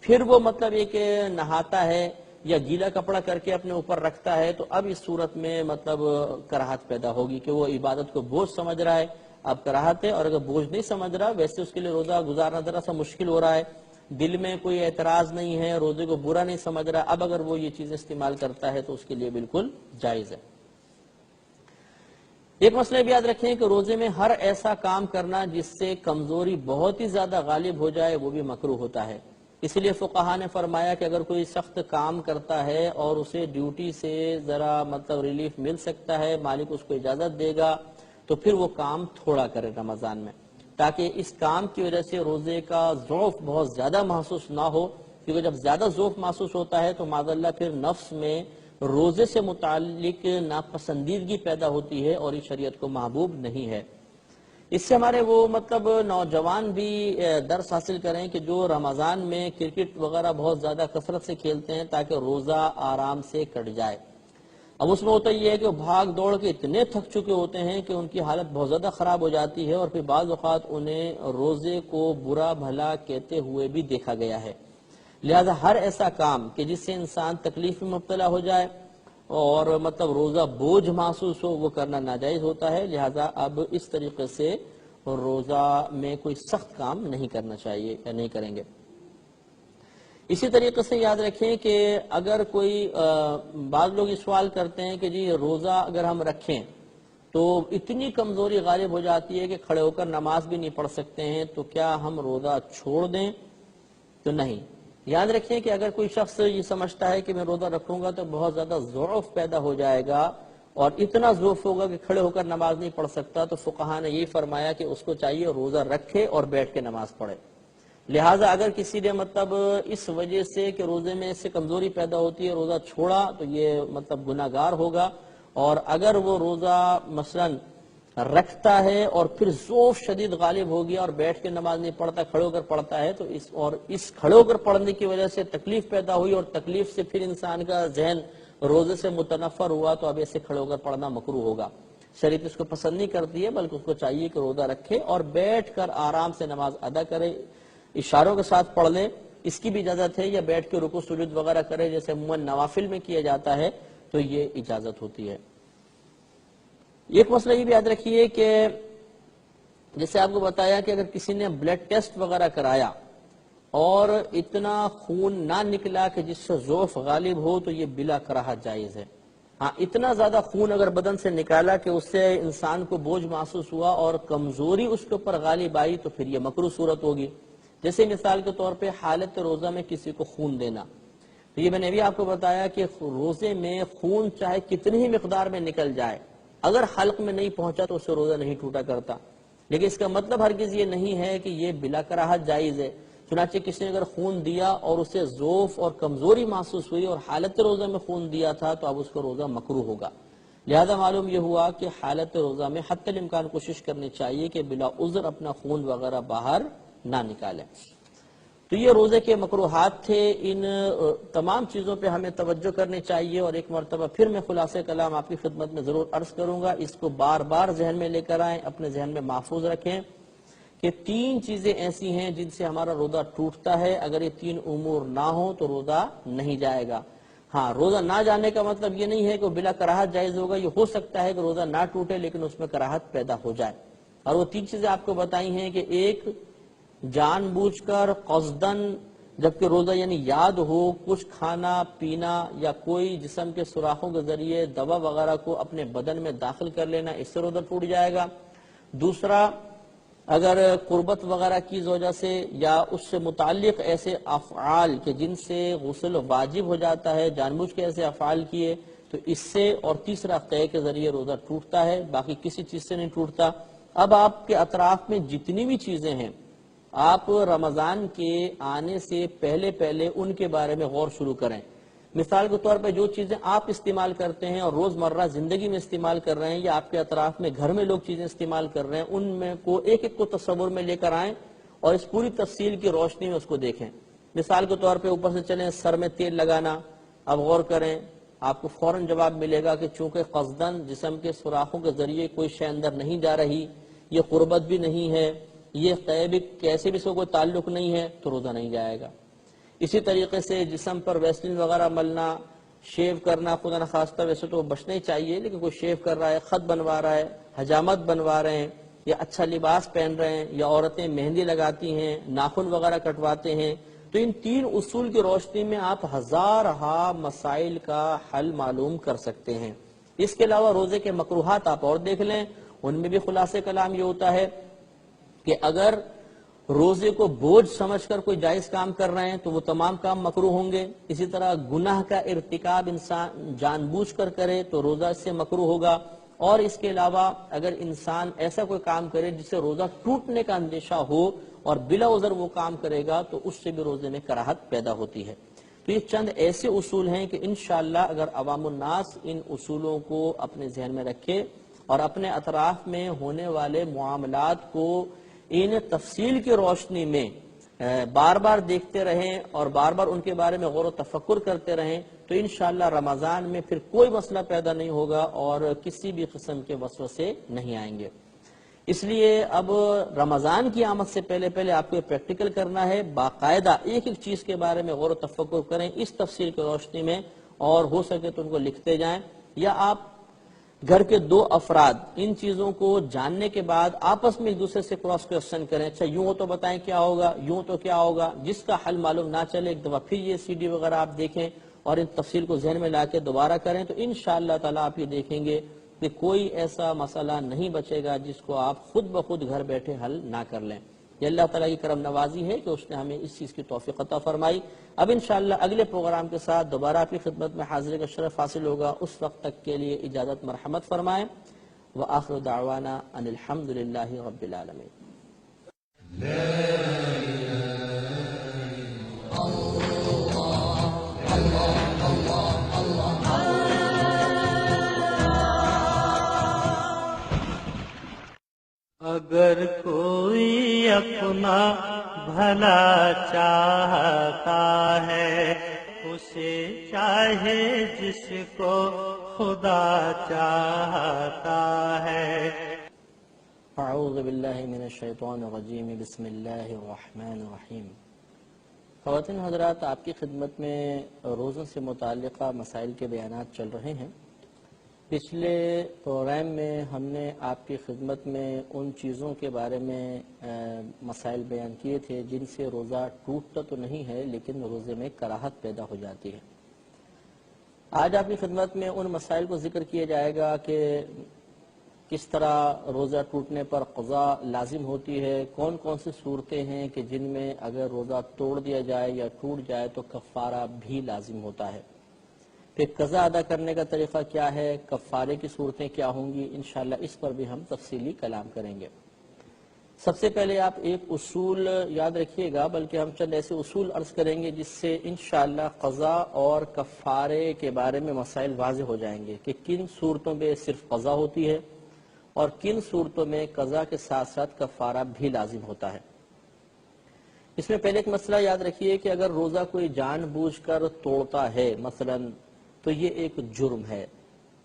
Speaker 1: پھر وہ مطلب یہ کہ نہاتا ہے یا گیلا کپڑا کر کے اپنے اوپر رکھتا ہے تو اب اس صورت میں مطلب کراہت پیدا ہوگی کہ وہ عبادت کو بوجھ سمجھ رہا ہے، اب کراہت ہے، اور اگر بوجھ نہیں سمجھ رہا ویسے اس کے لیے روزہ گزارنا ذرا سا مشکل ہو رہا ہے، دل میں کوئی اعتراض نہیں ہے، روزے کو برا نہیں سمجھ رہا، اب اگر وہ یہ چیز استعمال کرتا ہے تو اس کے لیے بالکل جائز ہے۔ ایک مسئلہ بھی یاد رکھیں کہ روزے میں ہر ایسا کام کرنا جس سے کمزوری بہت ہی زیادہ غالب ہو جائے وہ بھی مکروہ ہوتا ہے۔ اس لیے فقہا نے فرمایا کہ اگر کوئی سخت کام کرتا ہے اور اسے ڈیوٹی سے ذرا مطلب ریلیف مل سکتا ہے، مالک اس کو اجازت دے گا تو پھر وہ کام تھوڑا کرے رمضان میں، تاکہ اس کام کی وجہ سے روزے کا ضعف بہت زیادہ محسوس نہ ہو، کیونکہ جب زیادہ ضعف محسوس ہوتا ہے تو معاذ اللہ پھر نفس میں روزے سے متعلق ناپسندیدگی پیدا ہوتی ہے اور یہ شریعت کو محبوب نہیں ہے۔ اس سے ہمارے وہ مطلب نوجوان بھی درس حاصل کریں کہ جو رمضان میں کرکٹ وغیرہ بہت زیادہ کثرت سے کھیلتے ہیں تاکہ روزہ آرام سے کٹ جائے۔ اب اس میں ہوتا یہ ہے کہ وہ بھاگ دوڑ کے اتنے تھک چکے ہوتے ہیں کہ ان کی حالت بہت زیادہ خراب ہو جاتی ہے اور پھر بعض اوقات انہیں روزے کو برا بھلا کہتے ہوئے بھی دیکھا گیا ہے۔ لہذا ہر ایسا کام کہ جس سے انسان تکلیف میں مبتلا ہو جائے اور مطلب روزہ بوجھ محسوس ہو وہ کرنا ناجائز ہوتا ہے، لہذا اب اس طریقے سے روزہ میں کوئی سخت کام نہیں کرنا چاہیے یا نہیں کریں گے۔ اسی طریقے سے یاد رکھیں کہ اگر کوئی بعض لوگ یہ سوال کرتے ہیں کہ جی روزہ اگر ہم رکھیں تو اتنی کمزوری غالب ہو جاتی ہے کہ کھڑے ہو کر نماز بھی نہیں پڑھ سکتے ہیں، تو کیا ہم روزہ چھوڑ دیں؟ تو نہیں، یاد رکھیں کہ اگر کوئی شخص یہ سمجھتا ہے کہ میں روزہ رکھوں گا تو بہت زیادہ ضعف پیدا ہو جائے گا اور اتنا ضعف ہوگا کہ کھڑے ہو کر نماز نہیں پڑھ سکتا، تو فقہا نے یہ فرمایا کہ اس کو چاہیے روزہ رکھے اور بیٹھ کے نماز پڑھے۔ لہٰذا اگر کسی نے مطلب اس وجہ سے کہ روزے میں اس سے کمزوری پیدا ہوتی ہے روزہ چھوڑا تو یہ مطلب گناہ گار ہوگا، اور اگر وہ روزہ مثلاً رکھتا ہے اور پھر ضعف شدید غالب ہو گیا اور بیٹھ کے نماز نہیں پڑھتا، کھڑے ہو کر پڑھتا ہے، تو اس کھڑے ہو کر پڑھنے کی وجہ سے تکلیف پیدا ہوئی اور تکلیف سے پھر انسان کا ذہن روزے سے متنفر ہوا، تو اب ایسے کھڑے ہو کر پڑھنا مکروہ ہوگا۔ شریعت اس کو پسند نہیں کرتی ہے بلکہ اس کو چاہیے کہ روزہ رکھے اور بیٹھ کر آرام سے نماز ادا کرے، اشاروں کے ساتھ پڑھ لے، اس کی بھی اجازت ہے، یا بیٹھ کے رکوع سجود وغیرہ کرے جیسے عموماً نوافل میں کیا جاتا ہے تو یہ اجازت ہوتی ہے۔ ایک مسئلہ یہ بھی یاد رکھیے کہ جیسے آپ کو بتایا کہ اگر کسی نے بلڈ ٹیسٹ وغیرہ کرایا اور اتنا خون نہ نکلا کہ جس سے ضعف غالب ہو تو یہ بلا کراہت جائز ہے۔ ہاں اتنا زیادہ خون اگر بدن سے نکالا کہ اس سے انسان کو بوجھ محسوس ہوا اور کمزوری اس کے اوپر غالب آئی تو پھر یہ مکروہ صورت ہوگی. جیسے مثال کے طور پہ حالت روزہ میں کسی کو خون دینا، تو یہ میں نے بھی آپ کو بتایا کہ روزے میں خون چاہے کتنی ہی مقدار میں نکل جائے، اگر حلق میں نہیں پہنچا تو اس سے روزہ نہیں ٹوٹا کرتا. لیکن اس کا مطلب ہرگز یہ نہیں ہے کہ یہ بلا کراہت جائز ہے. چنانچہ کسی نے اگر خون دیا اور اسے ضعف اور کمزوری محسوس ہوئی اور حالت روزہ میں خون دیا تھا تو اب اس کا روزہ مکروہ ہوگا. لہذا معلوم یہ ہوا کہ حالت روزہ میں حتی الامکان کوشش کرنی چاہیے کہ بلا عذر اپنا خون وغیرہ باہر نہ نکالیں. تو یہ روزے کے مکروہات تھے. ان تمام چیزوں پہ ہمیں توجہ کرنی چاہیے، اور ایک مرتبہ پھر میں خلاصہ کلام آپ کی خدمت میں ضرور عرض کروں گا. اس کو بار بار ذہن میں لے کر آئیں، اپنے ذہن میں محفوظ رکھیں کہ 3 چیزیں ایسی ہیں جن سے ہمارا روزہ ٹوٹتا ہے. اگر یہ 3 امور نہ ہوں تو روزہ نہیں جائے گا. ہاں، روزہ نہ جانے کا مطلب یہ نہیں ہے کہ وہ بلا کراہت جائز ہوگا. یہ ہو سکتا ہے کہ روزہ نہ ٹوٹے لیکن اس میں کراہت پیدا ہو جائے. اور وہ 3 چیزیں آپ کو بتائی ہیں کہ ایک، جان بوجھ کر قصدن جبکہ روزہ یعنی یاد ہو کچھ کھانا پینا یا کوئی جسم کے سوراخوں کے ذریعے دوا وغیرہ کو اپنے بدن میں داخل کر لینا، اس سے روزہ ٹوٹ جائے گا. دوسرا، اگر قربت وغیرہ کی وجہ سے یا اس سے متعلق ایسے افعال کہ جن سے غسل واجب ہو جاتا ہے، جان بوجھ کے ایسے افعال کیے تو اس سے. اور تیسرا، قے کے ذریعے روزہ ٹوٹتا ہے، باقی کسی چیز سے نہیں ٹوٹتا. اب آپ کے اطراف میں جتنی بھی چیزیں ہیں، آپ رمضان کے آنے سے پہلے پہلے ان کے بارے میں غور شروع کریں. مثال کے طور پہ جو چیزیں آپ استعمال کرتے ہیں اور روزمرہ زندگی میں استعمال کر رہے ہیں یا آپ کے اطراف میں گھر میں لوگ چیزیں استعمال کر رہے ہیں، ان میں کو ایک ایک کو تصور میں لے کر آئیں اور اس پوری تفصیل کی روشنی میں اس کو دیکھیں. مثال کے طور پہ اوپر سے چلیں، سر میں تیل لگانا. اب غور کریں، آپ کو فوراً جواب ملے گا کہ چونکہ قصدن جسم کے سوراخوں کے ذریعے کوئی شے اندر نہیں جا رہی، یہ قربت بھی نہیں ہے، یہ قے بھی کیسے بھی اس کو کوئی تعلق نہیں ہے، تو روزہ نہیں جائے گا. اسی طریقے سے جسم پر ویسلین وغیرہ ملنا، شیو کرنا، خدا نخواستہ ویسے تو بچنا ہی چاہیے، لیکن کوئی شیو کر رہا ہے، خط بنوا رہا ہے، حجامت بنوا رہے ہیں، یا اچھا لباس پہن رہے ہیں، یا عورتیں مہندی لگاتی ہیں، ناخن وغیرہ کٹواتے ہیں، تو ان 3 اصول کی روشنی میں آپ ہزارہا مسائل کا حل معلوم کر سکتے ہیں. اس کے علاوہ روزے کے مکروہات آپ اور دیکھ لیں، ان میں بھی خلاصہ کلام یہ ہوتا ہے کہ اگر روزے کو بوجھ سمجھ کر کوئی جائز کام کر رہے ہیں تو وہ تمام کام مکروہ ہوں گے. اسی طرح گناہ کا ارتکاب انسان جان بوجھ کر کرے تو روزہ اس سے مکروہ ہوگا. اور اس کے علاوہ اگر انسان ایسا کوئی کام کرے جس سے روزہ ٹوٹنے کا اندیشہ ہو اور بلا عذر وہ کام کرے گا تو اس سے بھی روزے میں کراہت پیدا ہوتی ہے. تو یہ چند ایسے اصول ہیں کہ انشاءاللہ اگر عوام الناس ان اصولوں کو اپنے ذہن میں رکھے اور اپنے اطراف میں ہونے والے معاملات کو ان تفصیل کی روشنی میں بار بار دیکھتے رہیں اور بار بار ان کے بارے میں غور و تفکر کرتے رہیں تو انشاءاللہ رمضان میں پھر کوئی مسئلہ پیدا نہیں ہوگا اور کسی بھی قسم کے وسوسے نہیں آئیں گے. اس لیے اب رمضان کی آمد سے پہلے پہلے آپ کو یہ پریکٹیکل کرنا ہے، باقاعدہ ایک ایک چیز کے بارے میں غور و تفکر کریں اس تفصیل کی روشنی میں، اور ہو سکے تو ان کو لکھتے جائیں، یا آپ گھر کے 2 افراد ان چیزوں کو جاننے کے بعد آپس میں ایک دوسرے سے کراس کوسچن کریں. اچھا یوں ہو تو بتائیں کیا ہوگا، یوں تو کیا ہوگا. جس کا حل معلوم نہ چلے ایک دفعہ پھر یہ CD وغیرہ آپ دیکھیں اور ان تفصیل کو ذہن میں لا کے دوبارہ کریں تو انشاءاللہ تعالیٰ آپ یہ دیکھیں گے کہ کوئی ایسا مسئلہ نہیں بچے گا جس کو آپ خود بخود گھر بیٹھے حل نہ کر لیں. یہ اللہ تعالیٰ کی کرم نوازی ہے کہ اس نے ہمیں اس چیز کی توفیق عطا فرمائی. اب انشاءاللہ اگلے پروگرام کے ساتھ دوبارہ آپ کی خدمت میں حاضری کا شرف حاصل ہوگا. اس وقت تک کے لیے اجازت مرحمت فرمائیں. وآخر دعوانا ان الحمد للہ رب العالمین.
Speaker 2: اگر کوئی اپنا بھلا چاہتا ہے اسے چاہے جس کو خدا چاہتا ہے.
Speaker 1: اعوذ باللہ من الشیطان الرجیم. بسم اللہ الرحمن الرحیم. خواتین حضرات، آپ کی خدمت میں روزوں سے متعلقہ مسائل کے بیانات چل رہے ہیں. پچھلے پروگرام میں ہم نے آپ کی خدمت میں ان چیزوں کے بارے میں مسائل بیان کیے تھے جن سے روزہ ٹوٹتا تو نہیں ہے لیکن روزے میں کراہت پیدا ہو جاتی ہے. آج آپ کی خدمت میں ان مسائل کو ذکر کیا جائے گا کہ کس طرح روزہ ٹوٹنے پر قضا لازم ہوتی ہے، کون کون سی صورتیں ہیں کہ جن میں اگر روزہ توڑ دیا جائے یا ٹوٹ جائے تو کفارہ بھی لازم ہوتا ہے، پھر قضا ادا کرنے کا طریقہ کیا ہے، کفارے کی صورتیں کیا ہوں گی، انشاءاللہ اس پر بھی ہم تفصیلی کلام کریں گے۔ سب سے پہلے آپ ایک اصول یاد رکھیے گا، بلکہ ہم چند ایسے اصول عرض کریں گے جس سے انشاءاللہ قضا اور کفارے کے بارے میں مسائل واضح ہو جائیں گے کہ کن صورتوں میں صرف قضا ہوتی ہے اور کن صورتوں میں قضا کے ساتھ ساتھ کفارہ بھی لازم ہوتا ہے۔ اس میں پہلے ایک مسئلہ یاد رکھیے کہ اگر روزہ کوئی جان بوجھ کر توڑتا ہے مثلا تو یہ ایک جرم ہے،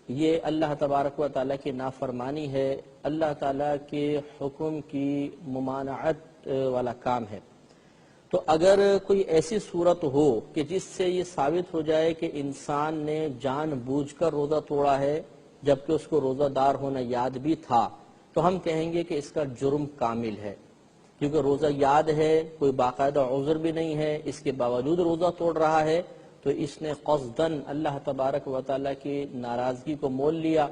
Speaker 1: یہ اللہ تبارک و تعالیٰ کی نافرمانی ہے، اللہ تعالیٰ کے حکم کی ممانعت والا کام ہے۔ تو اگر کوئی ایسی صورت ہو کہ جس سے یہ ثابت ہو جائے کہ انسان نے جان بوجھ کر روزہ توڑا ہے جبکہ اس کو روزہ دار ہونا یاد بھی تھا، تو ہم کہیں گے کہ اس کا جرم کامل ہے، کیونکہ روزہ یاد ہے، کوئی باقاعدہ عذر بھی نہیں ہے، اس کے باوجود روزہ توڑ رہا ہے، تو اس نے قصداً اللہ تبارک و تعالیٰ کی ناراضگی کو مول لیا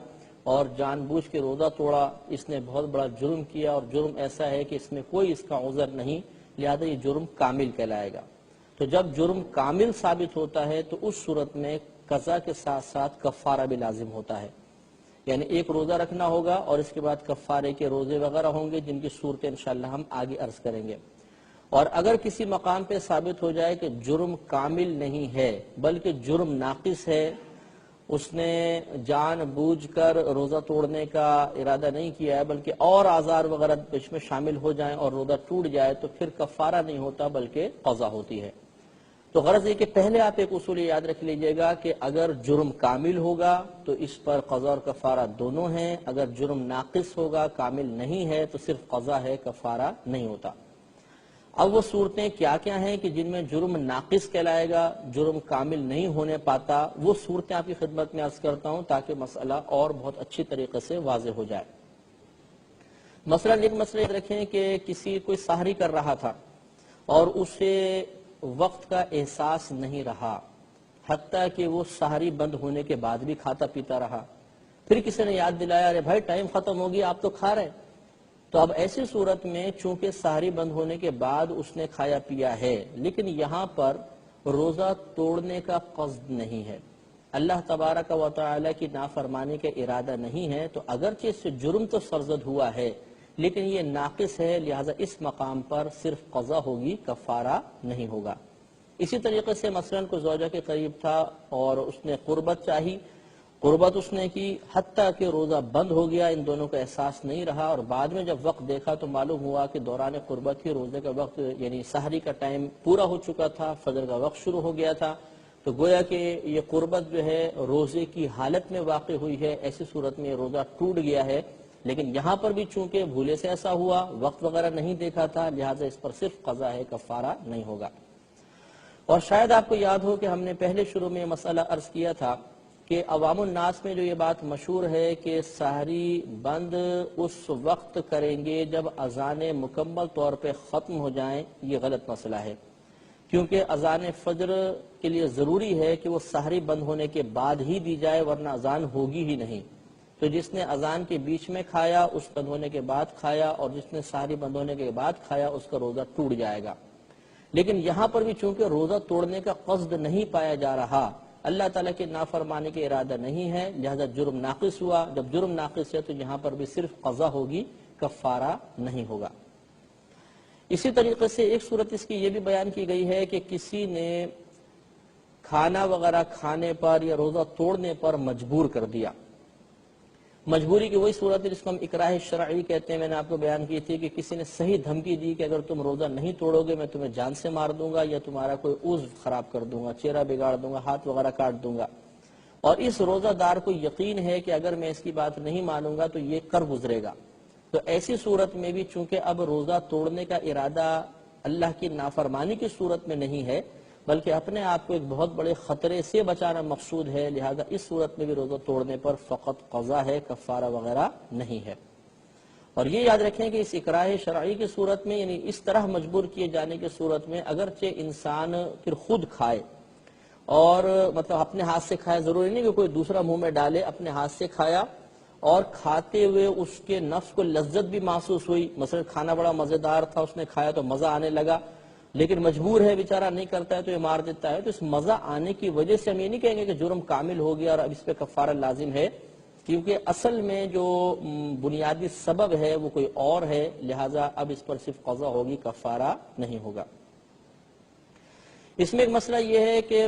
Speaker 1: اور جان بوجھ کے روزہ توڑا، اس نے بہت بڑا جرم کیا، اور جرم ایسا ہے کہ اس میں کوئی اس کا عذر نہیں، لہذا یہ جرم کامل کہلائے گا۔ تو جب جرم کامل ثابت ہوتا ہے تو اس صورت میں قضا کے ساتھ ساتھ کفارہ بھی لازم ہوتا ہے، یعنی ایک روزہ رکھنا ہوگا اور اس کے بعد کفارے کے روزے وغیرہ ہوں گے جن کی صورتیں انشاءاللہ ہم آگے عرض کریں گے۔ اور اگر کسی مقام پہ ثابت ہو جائے کہ جرم کامل نہیں ہے بلکہ جرم ناقص ہے، اس نے جان بوجھ کر روزہ توڑنے کا ارادہ نہیں کیا ہے بلکہ اور آزار وغیرہ اس میں شامل ہو جائیں اور روزہ ٹوٹ جائے، تو پھر کفارہ نہیں ہوتا بلکہ قضا ہوتی ہے۔ تو غرض یہ کہ پہلے آپ ایک اصول یاد رکھ لیجئے گا کہ اگر جرم کامل ہوگا تو اس پر قضا اور کفارہ دونوں ہیں، اگر جرم ناقص ہوگا، کامل نہیں ہے، تو صرف قضا ہے، کفارہ نہیں ہوتا۔ اب وہ صورتیں کیا کیا ہیں کہ جن میں جرم ناقص کہلائے گا، جرم کامل نہیں ہونے پاتا، وہ صورتیں آپ کی خدمت میں عرض کرتا ہوں تاکہ مسئلہ اور بہت اچھی طریقے سے واضح ہو جائے۔ مثلا ایک مسئلہ یاد رکھیں کہ کوئی سحری کر رہا تھا اور اسے وقت کا احساس نہیں رہا، حتیٰ کہ وہ سحری بند ہونے کے بعد بھی کھاتا پیتا رہا، پھر کسی نے یاد دلایا، ارے بھائی ٹائم ختم ہو گیا، آپ تو کھا رہے، تو اب ایسی صورت میں چونکہ سحری بند ہونے کے بعد اس نے کھایا پیا ہے لیکن یہاں پر روزہ توڑنے کا قصد نہیں ہے، اللہ تبارک و تعالی کی نافرمانی کا ارادہ نہیں ہے، تو اگرچہ اس سے جرم تو سرزد ہوا ہے لیکن یہ ناقص ہے، لہذا اس مقام پر صرف قضا ہوگی، کفارہ نہیں ہوگا۔ اسی طریقے سے مثلا کوئی زوجہ کے قریب تھا اور اس نے قربت چاہی، قربت اس نے کی، حتیٰ کہ روزہ بند ہو گیا، ان دونوں کا احساس نہیں رہا، اور بعد میں جب وقت دیکھا تو معلوم ہوا کہ دوران قربت ہی روزے کا وقت یعنی سحری کا ٹائم پورا ہو چکا تھا، فجر کا وقت شروع ہو گیا تھا، تو گویا کہ یہ قربت جو ہے روزے کی حالت میں واقع ہوئی ہے، ایسی صورت میں روزہ ٹوٹ گیا ہے، لیکن یہاں پر بھی چونکہ بھولے سے ایسا ہوا، وقت وغیرہ نہیں دیکھا تھا، لہٰذا اس پر صرف قضا ہے، کفارہ نہیں ہوگا۔ اور شاید آپ کو یاد ہو کہ ہم نے پہلے شروع میں مسئلہ عرض کیا تھا کہ عوام الناس میں جو یہ بات مشہور ہے کہ سحری بند اس وقت کریں گے جب اذانیں مکمل طور پہ ختم ہو جائیں، یہ غلط مسئلہ ہے، کیونکہ اذان فجر کے لیے ضروری ہے کہ وہ سحری بند ہونے کے بعد ہی دی جائے، ورنہ اذان ہوگی ہی نہیں۔ تو جس نے اذان کے بیچ میں کھایا، اس بند ہونے کے بعد کھایا، اور جس نے سحری بند ہونے کے بعد کھایا، اس کا روزہ ٹوٹ جائے گا۔ لیکن یہاں پر بھی چونکہ روزہ توڑنے کا قصد نہیں پایا جا رہا، اللہ تعالیٰ کے نافرمانے کے ارادہ نہیں ہے، لہذا جرم ناقص ہوا، جب جرم ناقص ہے تو یہاں پر بھی صرف قضا ہوگی، کفارہ نہیں ہوگا۔ اسی طریقے سے ایک صورت اس کی یہ بھی بیان کی گئی ہے کہ کسی نے کھانا وغیرہ کھانے پر یا روزہ توڑنے پر مجبور کر دیا۔ مجبوری کی وہی صورت ہے جس کو ہم اکراہ شرعی کہتے ہیں، میں نے آپ کو بیان کی تھی کہ کسی نے صحیح دھمکی دی کہ اگر تم روزہ نہیں توڑو گے میں تمہیں جان سے مار دوں گا یا تمہارا کوئی عضو خراب کر دوں گا، چہرہ بگاڑ دوں گا، ہاتھ وغیرہ کاٹ دوں گا، اور اس روزہ دار کو یقین ہے کہ اگر میں اس کی بات نہیں مانوں گا تو یہ کر گزرے گا، تو ایسی صورت میں بھی چونکہ اب روزہ توڑنے کا ارادہ اللہ کی نافرمانی کی صورت میں نہیں ہے بلکہ اپنے آپ کو ایک بہت بڑے خطرے سے بچانا مقصود ہے، لہذا اس صورت میں بھی روزہ توڑنے پر فقط قضا ہے، کفارہ وغیرہ نہیں ہے۔ اور یہ یاد رکھیں کہ اس اکراہ شرعی کی صورت میں یعنی اس طرح مجبور کیے جانے کی صورت میں اگرچہ انسان پھر خود کھائے اور مطلب اپنے ہاتھ سے کھایا، ضروری نہیں کہ کوئی دوسرا منہ میں ڈالے، اپنے ہاتھ سے کھایا اور کھاتے ہوئے اس کے نفس کو لذت بھی محسوس ہوئی، مثلا کھانا بڑا مزیدار تھا، اس نے کھایا تو مزہ آنے لگا، لیکن مجبور ہے بیچارہ، نہیں کرتا ہے تو یہ مار دیتا ہے، تو اس مزہ آنے کی وجہ سے ہم یہ نہیں کہیں گے کہ جرم کامل ہو گیا اور اب اس پہ کفارہ لازم ہے، کیونکہ اصل میں جو بنیادی سبب ہے وہ کوئی اور ہے، لہٰذا اب اس پر صرف قضا ہوگی، کفارہ نہیں ہوگا۔ اس میں ایک مسئلہ یہ ہے کہ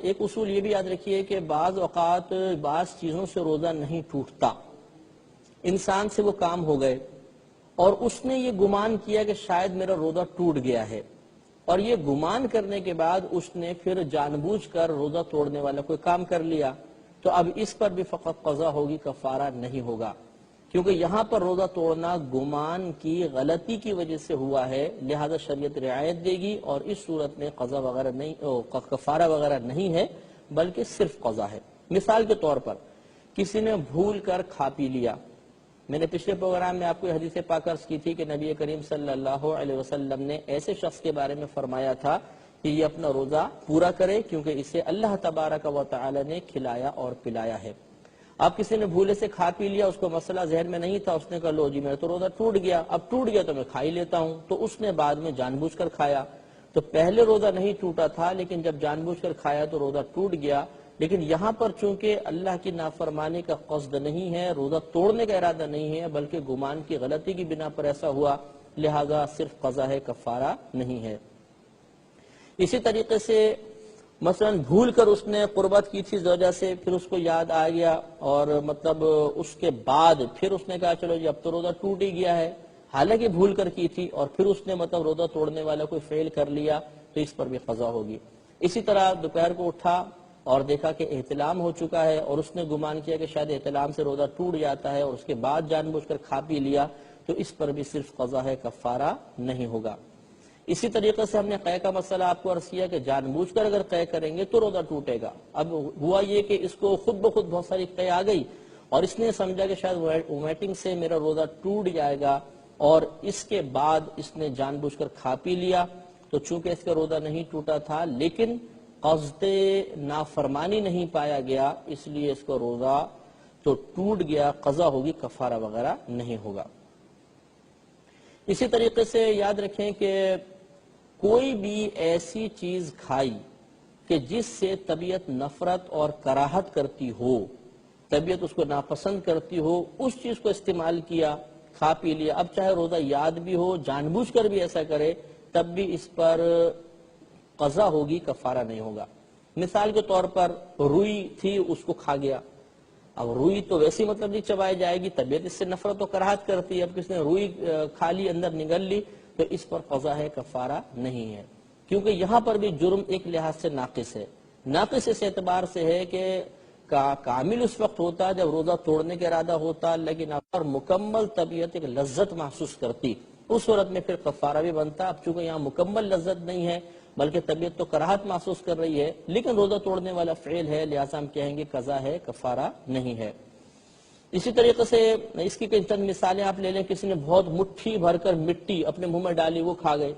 Speaker 1: ایک اصول یہ بھی یاد رکھیے کہ بعض اوقات بعض چیزوں سے روزہ نہیں ٹوٹتا، انسان سے وہ کام ہو گئے اور اس نے یہ گمان کیا کہ شاید میرا روزہ ٹوٹ گیا ہے، اور یہ گمان کرنے کے بعد اس نے پھر جان بوجھ کر روزہ توڑنے والا کوئی کام کر لیا، تو اب اس پر بھی فقط قضا ہوگی، کفارہ نہیں ہوگا، کیونکہ یہاں پر روزہ توڑنا گمان کی غلطی کی وجہ سے ہوا ہے، لہذا شریعت رعایت دے گی، اور اس صورت میں قضا وغیرہ نہیں، کفارہ وغیرہ نہیں ہے بلکہ صرف قضا ہے۔ مثال کے طور پر کسی نے بھول کر کھا پی لیا، میں نے پچھلے پروگرام میں آپ کو حدیث پاک عرض کی تھی کہ نبی کریم صلی اللہ علیہ وسلم نے ایسے شخص کے بارے میں فرمایا تھا کہ یہ اپنا روزہ پورا کرے، کیونکہ اسے اللہ تبارک و تعالی نے کھلایا اور پلایا ہے۔ اب کسی نے بھولے سے کھا پی لیا، اس کو مسئلہ ذہن میں نہیں تھا، اس نے کہا لو جی میرا تو روزہ ٹوٹ گیا، اب ٹوٹ گیا تو میں کھا ہی لیتا ہوں، تو اس نے بعد میں جان بوجھ کر کھایا، تو پہلے روزہ نہیں ٹوٹا تھا لیکن جب جان بوجھ کر کھایا تو روزہ ٹوٹ گیا، لیکن یہاں پر چونکہ اللہ کی نافرمانی کا قصد نہیں ہے، روزہ توڑنے کا ارادہ نہیں ہے، بلکہ گمان کی غلطی کی بنا پر ایسا ہوا، لہذا صرف قضا ہے، کفارہ نہیں ہے۔ اسی طریقے سے مثلا بھول کر اس نے قربت کی تھی زوجہ سے، پھر اس کو یاد آ گیا اور مطلب اس کے بعد پھر اس نے کہا چلو جی اب تو روزہ ٹوٹ ہی گیا ہے، حالانکہ بھول کر کی تھی، اور پھر اس نے مطلب روزہ توڑنے والا کوئی فعل کر لیا، تو اس پر بھی قضا ہوگی۔ اسی طرح دوپہر کو اٹھا اور دیکھا کہ احتلام ہو چکا ہے، اور اس نے گمان کیا کہ شاید احتلام سے روزہ ٹوٹ جاتا ہے، اور اس کے بعد جان بوجھ کر کھا پی لیا، تو اس پر بھی صرف قضا ہے، کفارہ نہیں ہوگا۔ اسی طریقے سے ہم نے قے کا مسئلہ آپ کو عرض کیا کہ جان بوجھ کر اگر قے کریں گے تو روزہ ٹوٹے گا۔ اب ہوا یہ کہ اس کو خود بخود بہت ساری قے آ گئی اور اس نے سمجھا کہ شاید وومیٹنگ سے میرا روزہ ٹوٹ جائے گا، اور اس کے بعد اس نے جان بوجھ کر کھا پی لیا، تو چونکہ اس کا روزہ نہیں ٹوٹا تھا لیکن قصد نافرمانی نہیں پایا گیا، اس لیے اس کا روزہ تو ٹوٹ گیا، قضا ہوگی، کفارہ وغیرہ نہیں ہوگا۔ اسی طریقے سے یاد رکھیں کہ کوئی بھی ایسی چیز کھائی کہ جس سے طبیعت نفرت اور کراہت کرتی ہو، طبیعت اس کو ناپسند کرتی ہو، اس چیز کو استعمال کیا، کھا پی لیا، اب چاہے روزہ یاد بھی ہو، جان بوجھ کر بھی ایسا کرے، تب بھی اس پر قضا ہوگی، کفارہ نہیں ہوگا۔ مثال کے طور پر روئی تھی، اس کو کھا گیا، اب روئی تو ویسی مطلب نہیں چبائی جائے گی، طبیعت اس سے نفرت و کراہت کرتی ہے، اب کس نے روئی کھا لی، اندر نگل لی، تو اس پر قضا ہے، کفارہ نہیں ہے، کیونکہ یہاں پر بھی جرم ایک لحاظ سے ناقص ہے۔ ناقص اس اعتبار سے ہے کہ کامل اس وقت ہوتا جب روزہ توڑنے کا ارادہ ہوتا، لیکن اگر مکمل طبیعت ایک لذت محسوس کرتی، اس صورت میں پھر کفارہ بھی بنتا۔ اب چونکہ یہاں مکمل لذت نہیں ہے بلکہ طبیعت تو کراہت محسوس کر رہی ہے، لیکن روزہ توڑنے والا فعل ہے، لہذا ہم کہیں گے قضا ہے، کفارہ نہیں ہے۔ اسی طریقے سے اس کی چند مثالیں آپ لے لیں، کسی نے بہت مٹھی بھر کر مٹی اپنے منہ میں ڈالی، وہ کھا گئے،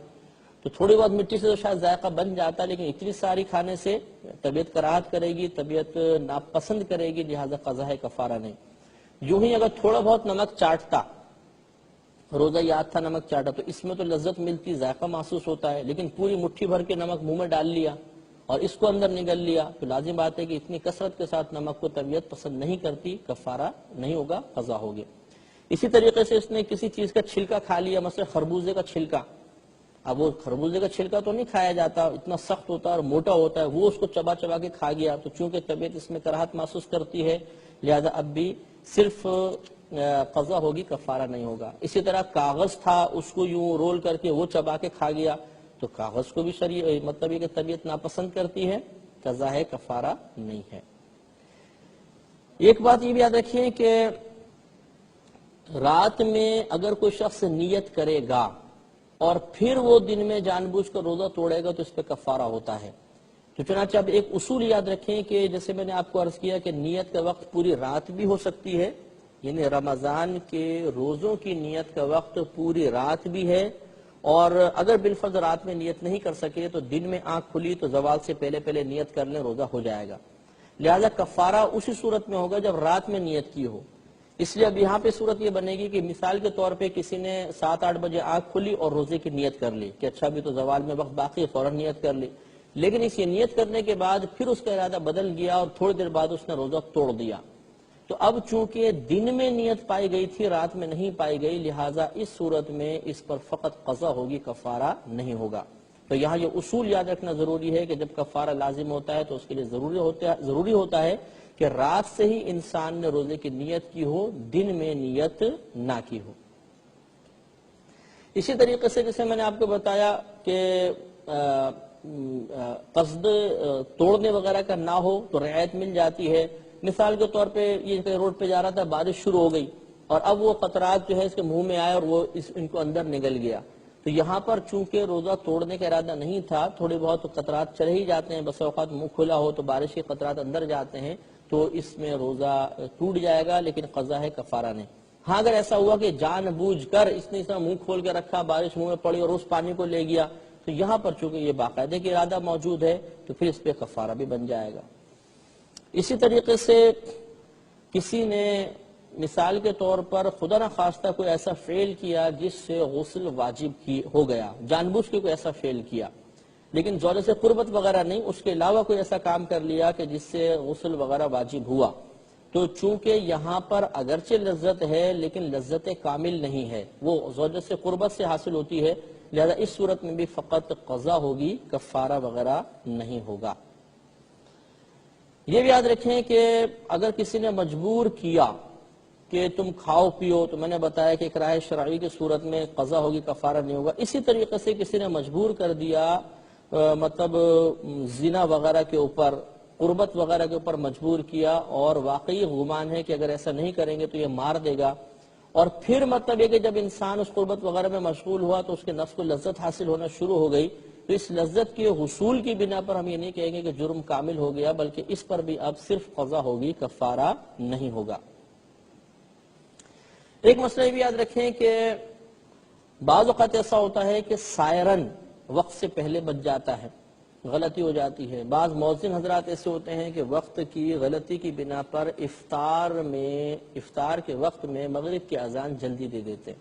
Speaker 1: تو تھوڑی بہت مٹی سے تو شاید ذائقہ بن جاتا، لیکن اتنی ساری کھانے سے طبیعت کراہت کرے گی، طبیعت ناپسند کرے گی، لہذا قضا ہے، کفارہ نہیں۔ یوں ہی اگر تھوڑا بہت نمک چاٹتا، روزہ یاد تھا نمک چاٹا، تو اس میں تو لذت ملتی، ذائقہ محسوس ہوتا ہے، لیکن پوری مٹھی بھر کے نمک منہ میں ڈال لیا اور اس کو اندر نگل لیا، تو لازم بات ہے کہ اتنی کثرت کے ساتھ نمک کو طبیعت پسند نہیں کرتی، کفارہ نہیں ہوگا، قضا ہوگی۔ اسی طریقے سے اس نے کسی چیز کا چھلکا کھا لیا، مثلا خربوزے کا چھلکا، اب وہ خربوزے کا چھلکا تو نہیں کھایا جاتا، اتنا سخت ہوتا ہے اور موٹا ہوتا ہے، وہ اس کو چبا چبا کے کھا گیا، تو چونکہ طبیعت اس میں کراہت محسوس کرتی ہے، لہذا اب بھی صرف قضا ہوگی، کفارہ نہیں ہوگا۔ اسی طرح کاغذ تھا، اس کو یوں رول کر کے وہ چبا کے کھا گیا، تو کاغذ کو بھی مطلب یہ کہ طبیعت ناپسند کرتی ہے، قضا ہے، کفارہ نہیں ہے۔ ایک بات یہ بھی یاد رکھیے کہ رات میں اگر کوئی شخص نیت کرے گا اور پھر وہ دن میں جان بوجھ کر روزہ توڑے گا تو اس پہ کفارہ ہوتا ہے۔ تو چنانچہ اب ایک اصول یاد رکھیں کہ جیسے میں نے آپ کو عرض کیا کہ نیت کا وقت پوری رات بھی ہو سکتی ہے، یعنی رمضان کے روزوں کی نیت کا وقت پوری رات بھی ہے اور اگر بالفرض رات میں نیت نہیں کر سکے تو دن میں آنکھ کھلی تو زوال سے پہلے پہلے نیت کر لیں، روزہ ہو جائے گا۔ لہذا کفارہ اسی صورت میں ہوگا جب رات میں نیت کی ہو۔ اس لیے اب یہاں پہ صورت یہ بنے گی کہ مثال کے طور پہ کسی نے 7-8 بجے آنکھ کھلی اور روزے کی نیت کر لی کہ اچھا ابھی تو زوال میں وقت باقی ہے، فوراً نیت کر لی، لیکن اس یہ نیت کرنے کے بعد پھر اس کا ارادہ بدل گیا اور تھوڑی دیر بعد اس نے روزہ توڑ دیا، تو اب چونکہ دن میں نیت پائی گئی تھی، رات میں نہیں پائی گئی، لہٰذا اس صورت میں اس پر فقط قضا ہوگی، کفارہ نہیں ہوگا۔ تو یہاں یہ اصول یاد رکھنا ضروری ہے کہ جب کفارہ لازم ہوتا ہے تو اس کے لیے ضروری ہوتا ہے کہ رات سے ہی انسان نے روزے کی نیت کی ہو، دن میں نیت نہ کی ہو۔ اسی طریقے سے جیسے میں نے آپ کو بتایا کہ قصد توڑنے وغیرہ کا نہ ہو تو رعایت مل جاتی ہے۔ مثال کے طور پہ یہ روڈ پہ جا رہا تھا، بارش شروع ہو گئی اور اب وہ قطرات جو ہے اس کے منہ میں آئے اور وہ ان کو اندر نگل گیا، تو یہاں پر چونکہ روزہ توڑنے کا ارادہ نہیں تھا، تھوڑے بہت قطرات چلے ہی جاتے ہیں، بس اوقات منہ کھلا ہو تو بارش کے قطرات اندر جاتے ہیں، تو اس میں روزہ ٹوٹ جائے گا، لیکن قضا ہے، کفارہ نہیں۔ ہاں اگر ایسا ہوا کہ جان بوجھ کر اس نے منہ کھول کے رکھا، بارش منہ میں پڑی اور اس پانی کو لے گیا، تو یہاں پر چونکہ یہ باقاعدہ کی ارادہ موجود ہے تو پھر اس پہ کفارہ بھی بن جائے گا۔ اسی طریقے سے کسی نے مثال کے طور پر خدا نخواستہ کوئی ایسا فعل کیا جس سے غسل واجب ہو گیا، جان بوجھ کے کوئی ایسا فعل کیا، لیکن زوجہ سے قربت وغیرہ نہیں، اس کے علاوہ کوئی ایسا کام کر لیا کہ جس سے غسل وغیرہ واجب ہوا، تو چونکہ یہاں پر اگرچہ لذت ہے لیکن لذت کامل نہیں ہے، وہ زوجہ سے قربت سے حاصل ہوتی ہے، لہذا اس صورت میں بھی فقط قضا ہوگی، کفارہ وغیرہ نہیں ہوگا۔ یہ بھی یاد رکھیں کہ اگر کسی نے مجبور کیا کہ تم کھاؤ پیو، تو میں نے بتایا کہ اکراہ شرعی کی صورت میں قضا ہوگی، کفارہ نہیں ہوگا۔ اسی طریقے سے کسی نے مجبور کر دیا مطلب زنا وغیرہ کے اوپر، قربت وغیرہ کے اوپر مجبور کیا اور واقعی گمان ہے کہ اگر ایسا نہیں کریں گے تو یہ مار دے گا، اور پھر مطلب یہ کہ جب انسان اس قربت وغیرہ میں مشغول ہوا تو اس کے نفس کو لذت حاصل ہونا شروع ہو گئی، تو اس لذت کے حصول کی بنا پر ہم یہ نہیں کہیں گے کہ جرم کامل ہو گیا، بلکہ اس پر بھی اب صرف قضا ہوگی، کفارہ نہیں ہوگا۔ ایک مسئلہ یہ بھی یاد رکھیں کہ بعض اوقات ایسا ہوتا ہے کہ سائرن وقت سے پہلے بج جاتا ہے، غلطی ہو جاتی ہے۔ بعض مؤذن حضرات ایسے ہوتے ہیں کہ وقت کی غلطی کی بنا پر افطار کے وقت میں مغرب کی اذان جلدی دے دیتے ہیں،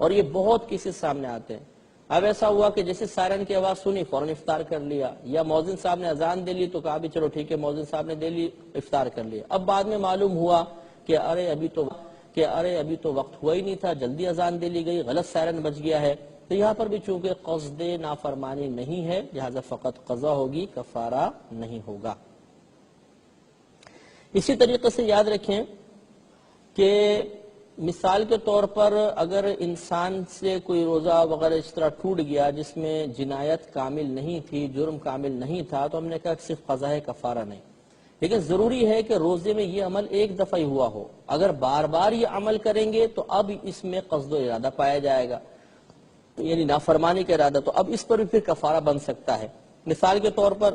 Speaker 1: اور یہ بہت کسی سامنے آتے ہیں۔ اب ایسا ہوا کہ جیسے سائرن کی آواز سنی فوراً افطار کر لیا، یا مؤذن صاحب نے اذان دے لی تو کہا بھی چلو ٹھیک ہے، مؤذن صاحب نے دے لی، افطار کر لیا۔ اب بعد میں معلوم ہوا کہ ارے ابھی تو وقت ہوا ہی نہیں تھا، جلدی اذان دے لی گئی، غلط سائرن بج گیا ہے، تو یہاں پر بھی چونکہ قصد نافرمانی نہیں ہے، لہذا فقط قضا ہوگی، کفارہ نہیں ہوگا۔ اسی طریقے سے یاد رکھیں کہ مثال کے طور پر اگر انسان سے کوئی روزہ وغیرہ اس طرح ٹوٹ گیا جس میں جنایت کامل نہیں تھی، جرم کامل نہیں تھا، تو ہم نے کہا کہ صرف قضا ہے، کفارہ نہیں، لیکن ضروری ہے کہ روزے میں یہ عمل ایک دفعہ ہی ہوا ہو۔ اگر بار بار یہ عمل کریں گے تو اب اس میں قصد و ارادہ پایا جائے گا، یعنی نافرمانی کا ارادہ، تو اب اس پر بھی پھر کفارہ بن سکتا ہے۔ مثال کے طور پر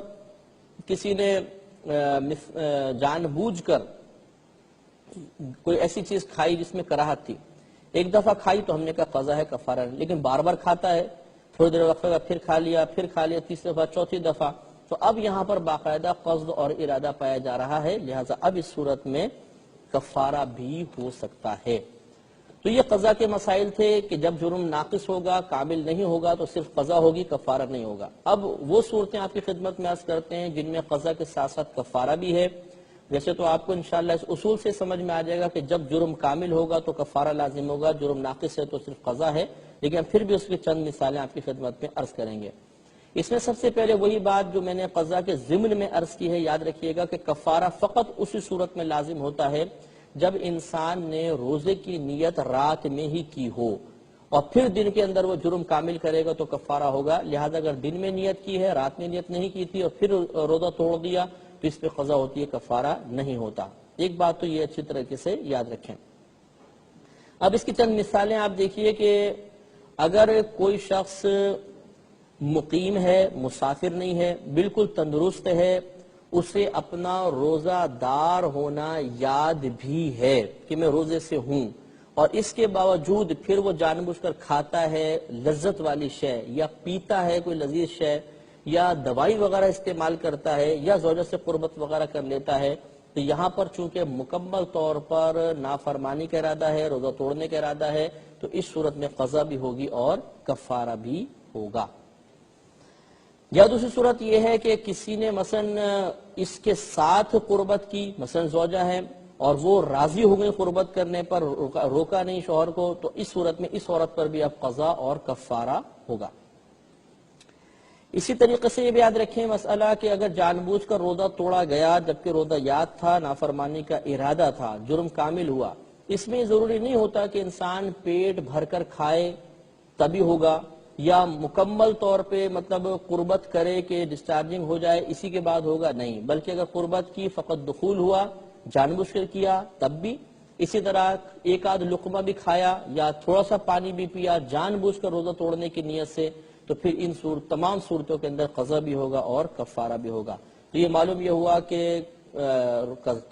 Speaker 1: کسی نے جان بوجھ کر کوئی ایسی چیز کھائی جس میں کراہت تھی، ایک دفعہ کھائی تو ہم نے کہا قضا ہے، کفارہ نہیں، لیکن بار بار کھاتا ہے، تھوڑی دیر وقت پھر کھا لیا، تیسری دفعہ، چوتھی دفعہ، تو اب یہاں پر باقاعدہ قصد اور ارادہ پایا جا رہا ہے، لہٰذا اب اس صورت میں کفارہ بھی ہو سکتا ہے۔ تو یہ قضا کے مسائل تھے کہ جب جرم ناقص ہوگا، کامل نہیں ہوگا تو صرف قضا ہوگی، کفارہ نہیں ہوگا۔ اب وہ صورتیں آپ کی خدمت میں عرض کرتے ہیں جن میں قضا کے ساتھ ساتھ کفارہ بھی ہے۔ جیسے تو آپ کو انشاءاللہ اس اصول سے سمجھ میں آ جائے گا کہ جب جرم کامل ہوگا تو کفارہ لازم ہوگا، جرم ناقص ہے تو صرف قضا ہے، لیکن پھر بھی اس کی چند مثالیں آپ کی خدمت میں عرض کریں گے۔ اس میں سب سے پہلے وہی بات جو میں نے قضا کے ضمن میں عرض کی ہے، یاد رکھیے گا کہ کفارہ فقط اسی صورت میں لازم ہوتا ہے جب انسان نے روزے کی نیت رات میں ہی کی ہو اور پھر دن کے اندر وہ جرم کامل کرے گا تو کفارہ ہوگا، لہذا اگر دن میں نیت کی ہے، رات میں نیت نہیں کی تھی اور پھر روزہ توڑ دیا تو اس پہ قضا ہوتی ہے، کفارہ نہیں ہوتا۔ ایک بات تو یہ اچھی طریقے سے یاد رکھیں۔ اب اس کی چند مثالیں آپ دیکھیے کہ اگر کوئی شخص مقیم ہے، مسافر نہیں ہے، بالکل تندرست ہے، اسے اپنا روزہ دار ہونا یاد بھی ہے کہ میں روزے سے ہوں، اور اس کے باوجود پھر وہ جان بوجھ کر کھاتا ہے لذت والی شے، یا پیتا ہے کوئی لذیذ شے، یا دوائی وغیرہ استعمال کرتا ہے، یا زوجہ سے قربت وغیرہ کر لیتا ہے، تو یہاں پر چونکہ مکمل طور پر نافرمانی کا ارادہ ہے، روزہ توڑنے کا ارادہ ہے، تو اس صورت میں قضا بھی ہوگی اور کفارہ بھی ہوگا۔ یا دوسری صورت یہ ہے کہ کسی نے مثلا اس کے ساتھ قربت کی، مثلا زوجہ ہے اور وہ راضی ہو گئی قربت کرنے پر، روکا نہیں شوہر کو، تو اس صورت میں اس عورت پر بھی اب قضا اور کفارہ ہوگا۔ اسی طریقے سے یہ بھی یاد رکھیں مسئلہ کہ اگر جان بوجھ کر روزہ توڑا گیا جبکہ روزہ یاد تھا، نافرمانی کا ارادہ تھا، جرم کامل ہوا، اس میں ضروری نہیں ہوتا کہ انسان پیٹ بھر کر کھائے تبھی ہوگا، یا مکمل طور پہ مطلب قربت کرے کہ ڈسچارجنگ ہو جائے اسی کے بعد ہوگا، نہیں، بلکہ اگر قربت کی فقط دخول ہوا، جان بوجھ کر کیا تب بھی، اسی طرح ایک آدھ لقمہ بھی کھایا یا تھوڑا سا پانی بھی پیا جان بوجھ کر روزہ توڑنے کی نیت سے، تو پھر ان تمام صورتوں کے اندر قضا بھی ہوگا اور کفارہ بھی ہوگا۔ تو یہ معلوم یہ ہوا کہ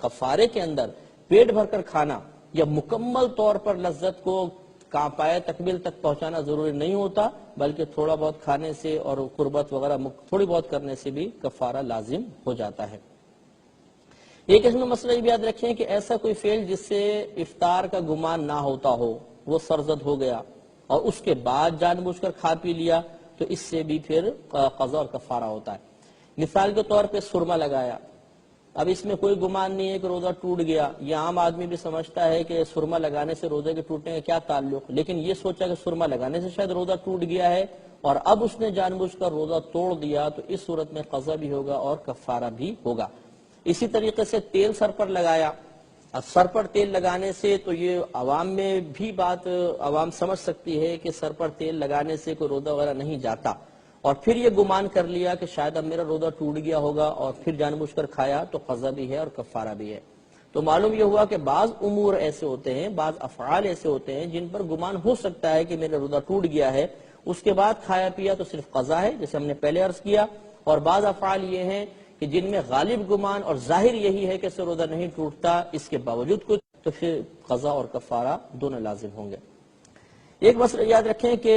Speaker 1: کفارے کے اندر پیٹ بھر کر کھانا یا مکمل طور پر لذت کو پائے تکمیل تک پہنچانا ضروری نہیں ہوتا، بلکہ تھوڑا بہت کھانے سے اور قربت وغیرہ تھوڑی بہت کرنے سے بھی کفارہ لازم ہو جاتا ہے۔ ایک اس میں مسئلہ یہ بھی یاد رکھیں کہ ایسا کوئی فعل جس سے افطار کا گمان نہ ہوتا ہو، وہ سرزد ہو گیا اور اس کے بعد جان بوجھ کر کھا پی لیا، تو اس سے بھی پھر قضا اور کفارہ ہوتا ہے۔ مثال کے طور پہ سرما لگایا، اب اس میں کوئی گمان نہیں ہے کہ روزہ ٹوٹ گیا، یہ عام آدمی بھی سمجھتا ہے کہ سرما لگانے سے روزے کے ٹوٹنے کا کیا تعلق، لیکن یہ سوچا کہ سرما لگانے سے شاید روزہ ٹوٹ گیا ہے اور اب اس نے جان بوجھ کر روزہ توڑ دیا، تو اس صورت میں قضا بھی ہوگا اور کفارہ بھی ہوگا۔ اسی طریقے سے تیل سر پر لگایا، اب سر پر تیل لگانے سے تو یہ عوام میں بھی بات عوام سمجھ سکتی ہے کہ سر پر تیل لگانے سے کوئی روزہ وغیرہ نہیں جاتا، اور پھر یہ گمان کر لیا کہ شاید اب میرا روزہ ٹوٹ گیا ہوگا اور پھر جان بوجھ کر کھایا، تو قضا بھی ہے اور کفارہ بھی ہے۔ تو معلوم یہ ہوا کہ بعض امور ایسے ہوتے ہیں، بعض افعال ایسے ہوتے ہیں جن پر گمان ہو سکتا ہے کہ میرا روزہ ٹوٹ گیا ہے، اس کے بعد کھایا پیا تو صرف قضا ہے، جیسے ہم نے پہلے عرض کیا، اور بعض افعال یہ ہیں کہ جن میں غالب گمان اور ظاہر یہی ہے کہ اس سے روزہ نہیں ٹوٹتا، اس کے باوجود کچھ، تو پھر قضا اور کفارہ دونوں لازم ہوں گے۔ ایک مسئلہ یاد رکھیں کہ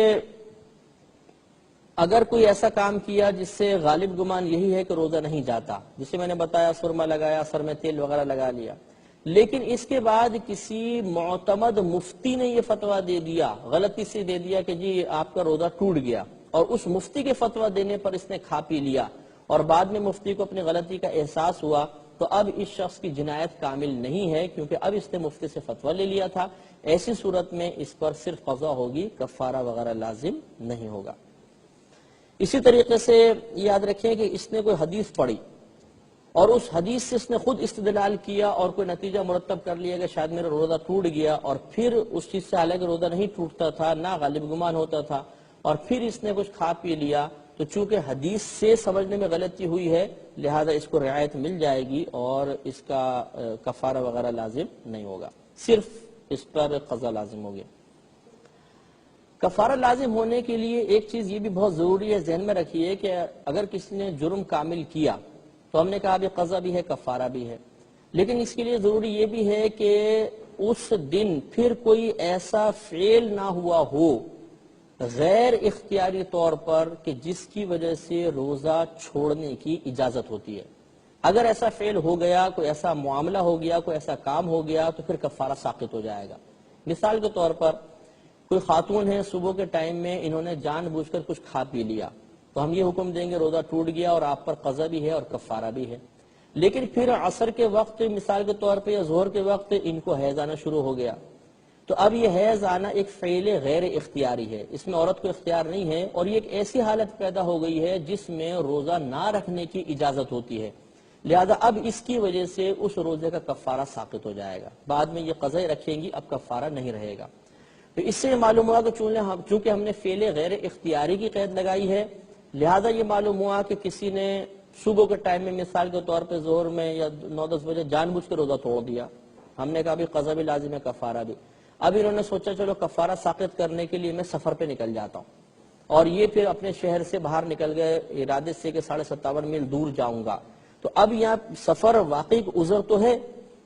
Speaker 1: اگر کوئی ایسا کام کیا جس سے غالب گمان یہی ہے کہ روزہ نہیں جاتا، جسے میں نے بتایا سرما لگایا، سر میں تیل وغیرہ لگا لیا، لیکن اس کے بعد کسی معتمد مفتی نے یہ فتویٰ دے دیا، غلطی سے دے دیا کہ جی آپ کا روزہ ٹوٹ گیا، اور اس مفتی کے فتویٰ دینے پر اس نے کھا پی لیا، اور بعد میں مفتی کو اپنی غلطی کا احساس ہوا، تو اب اس شخص کی جنایت کامل نہیں ہے، کیونکہ اب اس نے مفتی سے فتویٰ لے لیا تھا۔ ایسی صورت میں اس پر صرف قضا ہوگی، کفارہ وغیرہ لازم نہیں ہوگا۔ اسی طریقے سے یاد رکھیں کہ اس نے کوئی حدیث پڑھی اور اس حدیث سے اس نے خود استدلال کیا اور کوئی نتیجہ مرتب کر لیا کہ شاید میرا روزہ ٹوٹ گیا، اور پھر اس چیز سے حالانکہ روزہ نہیں ٹوٹتا تھا، نہ غالب گمان ہوتا تھا، اور پھر اس نے کچھ کھا پی لیا، تو چونکہ حدیث سے سمجھنے میں غلطی ہوئی ہے لہذا اس کو رعایت مل جائے گی اور اس کا کفارہ وغیرہ لازم نہیں ہوگا، صرف اس پر قضا لازم ہوگی۔ کفارہ لازم ہونے کے لیے ایک چیز یہ بھی بہت ضروری ہے، ذہن میں رکھیے کہ اگر کسی نے جرم کامل کیا تو ہم نے کہا بھی قضا بھی ہے، کفارہ بھی ہے، لیکن اس کے لیے ضروری یہ بھی ہے کہ اس دن پھر کوئی ایسا فعل نہ ہوا ہو غیر اختیاری طور پر کہ جس کی وجہ سے روزہ چھوڑنے کی اجازت ہوتی ہے۔ اگر ایسا فعل ہو گیا، کوئی ایسا معاملہ ہو گیا، کوئی ایسا کام ہو گیا، تو پھر کفارہ ساقط ہو جائے گا۔ مثال کے طور پر کوئی خاتون ہے، صبح کے ٹائم میں انہوں نے جان بوجھ کر کچھ کھا پی لیا، تو ہم یہ حکم دیں گے روزہ ٹوٹ گیا اور آپ پر قضا بھی ہے اور کفارہ بھی ہے۔ لیکن پھر عصر کے وقت مثال کے طور پہ یا ظہر کے وقت ان کو حیض آنا شروع ہو گیا، تو اب یہ حیض آنا ایک فعل غیر اختیاری ہے، اس میں عورت کو اختیار نہیں ہے، اور یہ ایک ایسی حالت پیدا ہو گئی ہے جس میں روزہ نہ رکھنے کی اجازت ہوتی ہے، لہذا اب اس کی وجہ سے اس روزے کا کفارہ ساقط ہو جائے گا، بعد میں یہ قضا رکھیں گی، اب کفارہ نہیں رہے گا۔ تو اس سے معلوم ہوا کہ چونکہ ہم نے فعل غیر اختیاری کی قید لگائی ہے، لہذا یہ معلوم ہوا کہ کسی نے صبح کے ٹائم میں مثال کے طور پہ ظہر میں یا 9-10 بجے جان بوجھ کے روزہ توڑ دیا، ہم نے کہا بھی قضا بھی لازم ہے، کفارہ بھی۔ اب انہوں نے سوچا چلو کفارہ ساقط کرنے کے لیے میں سفر پہ نکل جاتا ہوں، اور یہ پھر اپنے شہر سے باہر نکل گئے ارادے سے کہ 57.5 میل دور جاؤں گا، تو اب یہاں سفر واقعی عذر تو ہے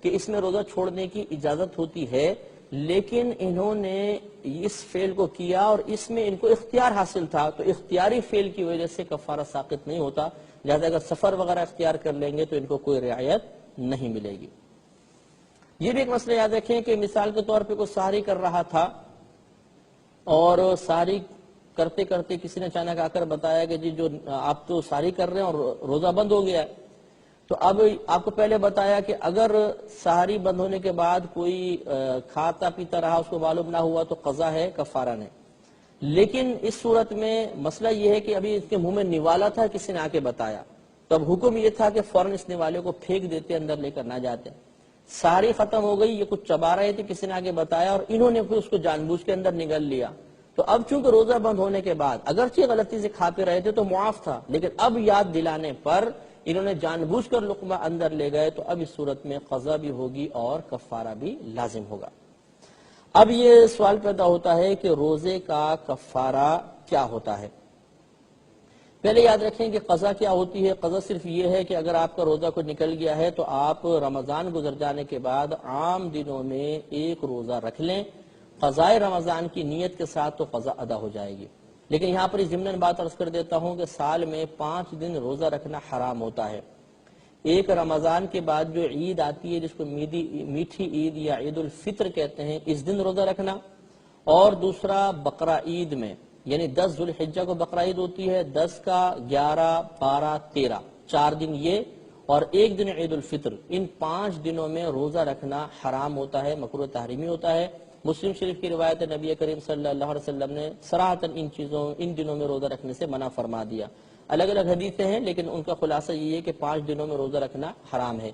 Speaker 1: کہ اس میں روزہ چھوڑنے کی اجازت ہوتی ہے، لیکن انہوں نے اس فعل کو کیا اور اس میں ان کو اختیار حاصل تھا، تو اختیاری فعل کی وجہ سے کفارہ ساقط نہیں ہوتا، لہذا اگر سفر وغیرہ اختیار کر لیں گے تو ان کو کوئی رعایت نہیں ملے گی۔ یہ بھی ایک مسئلہ یاد رکھیں کہ مثال کے طور پہ کوئی سحری کر رہا تھا اور سحری کرتے کرتے کسی نے اچانک آ کر بتایا کہ جی جو آپ تو سحری کر رہے ہیں اور روزہ بند ہو گیا ہے، تو اب آپ کو پہلے بتایا کہ اگر سحری بند ہونے کے بعد کوئی کھاتا پیتا رہا، اس کو معلوم نہ ہوا تو قضا ہے، کفارہ نہیں۔ لیکن اس صورت میں مسئلہ یہ ہے کہ ابھی اس کے منہ میں نوالا تھا، کسی نے آ کے بتایا، تو اب حکم یہ تھا کہ فوراً اس نوالے کو پھینک دیتے، اندر لے کر نہ جاتے۔ ساری ختم ہو گئی، یہ کچھ چبا رہے تھے، کسی نے آگے بتایا اور انہوں نے پھر اس کو جان بوجھ کے اندر نگل لیا، تو اب چونکہ روزہ بند ہونے کے بعد اگرچہ غلطی سے کھاتے رہے تھے تو معاف تھا، لیکن اب یاد دلانے پر انہوں نے جان بوجھ کر لقمہ اندر لے گئے، تو اب اس صورت میں قضا بھی ہوگی اور کفارہ بھی لازم ہوگا۔ اب یہ سوال پیدا ہوتا ہے کہ روزے کا کفارہ کیا ہوتا ہے؟ پہلے یاد رکھیں کہ قضا کیا ہوتی ہے۔ قضا صرف یہ ہے کہ اگر آپ کا روزہ کو نکل گیا ہے تو آپ رمضان گزر جانے کے بعد عام دنوں میں ایک روزہ رکھ لیں، قضائے رمضان کی نیت کے ساتھ، تو قضا ادا ہو جائے گی۔ لیکن یہاں پر ضمناً بات عرض کر دیتا ہوں کہ سال میں 5 دن روزہ رکھنا حرام ہوتا ہے۔ ایک رمضان کے بعد جو عید آتی ہے جس کو میٹھی عید یا عید الفطر کہتے ہیں، اس دن روزہ رکھنا، اور دوسرا بقرہ عید میں، یعنی 10 ذوالحجہ کو بقرہ عید ہوتی ہے، 10 کا 11 12 13 4 دن یہ، اور ایک دن عید الفطر، ان 5 دنوں میں روزہ رکھنا حرام ہوتا ہے، مکروہ تحریمی ہوتا ہے۔ مسلم شریف کی روایت نبی کریم صلی اللہ علیہ وسلم نے صراحتاً ان دنوں میں روزہ رکھنے سے منع فرما دیا۔ الگ الگ حدیثیں ہیں لیکن ان کا خلاصہ یہ ہے کہ 5 دنوں میں روزہ رکھنا حرام ہے۔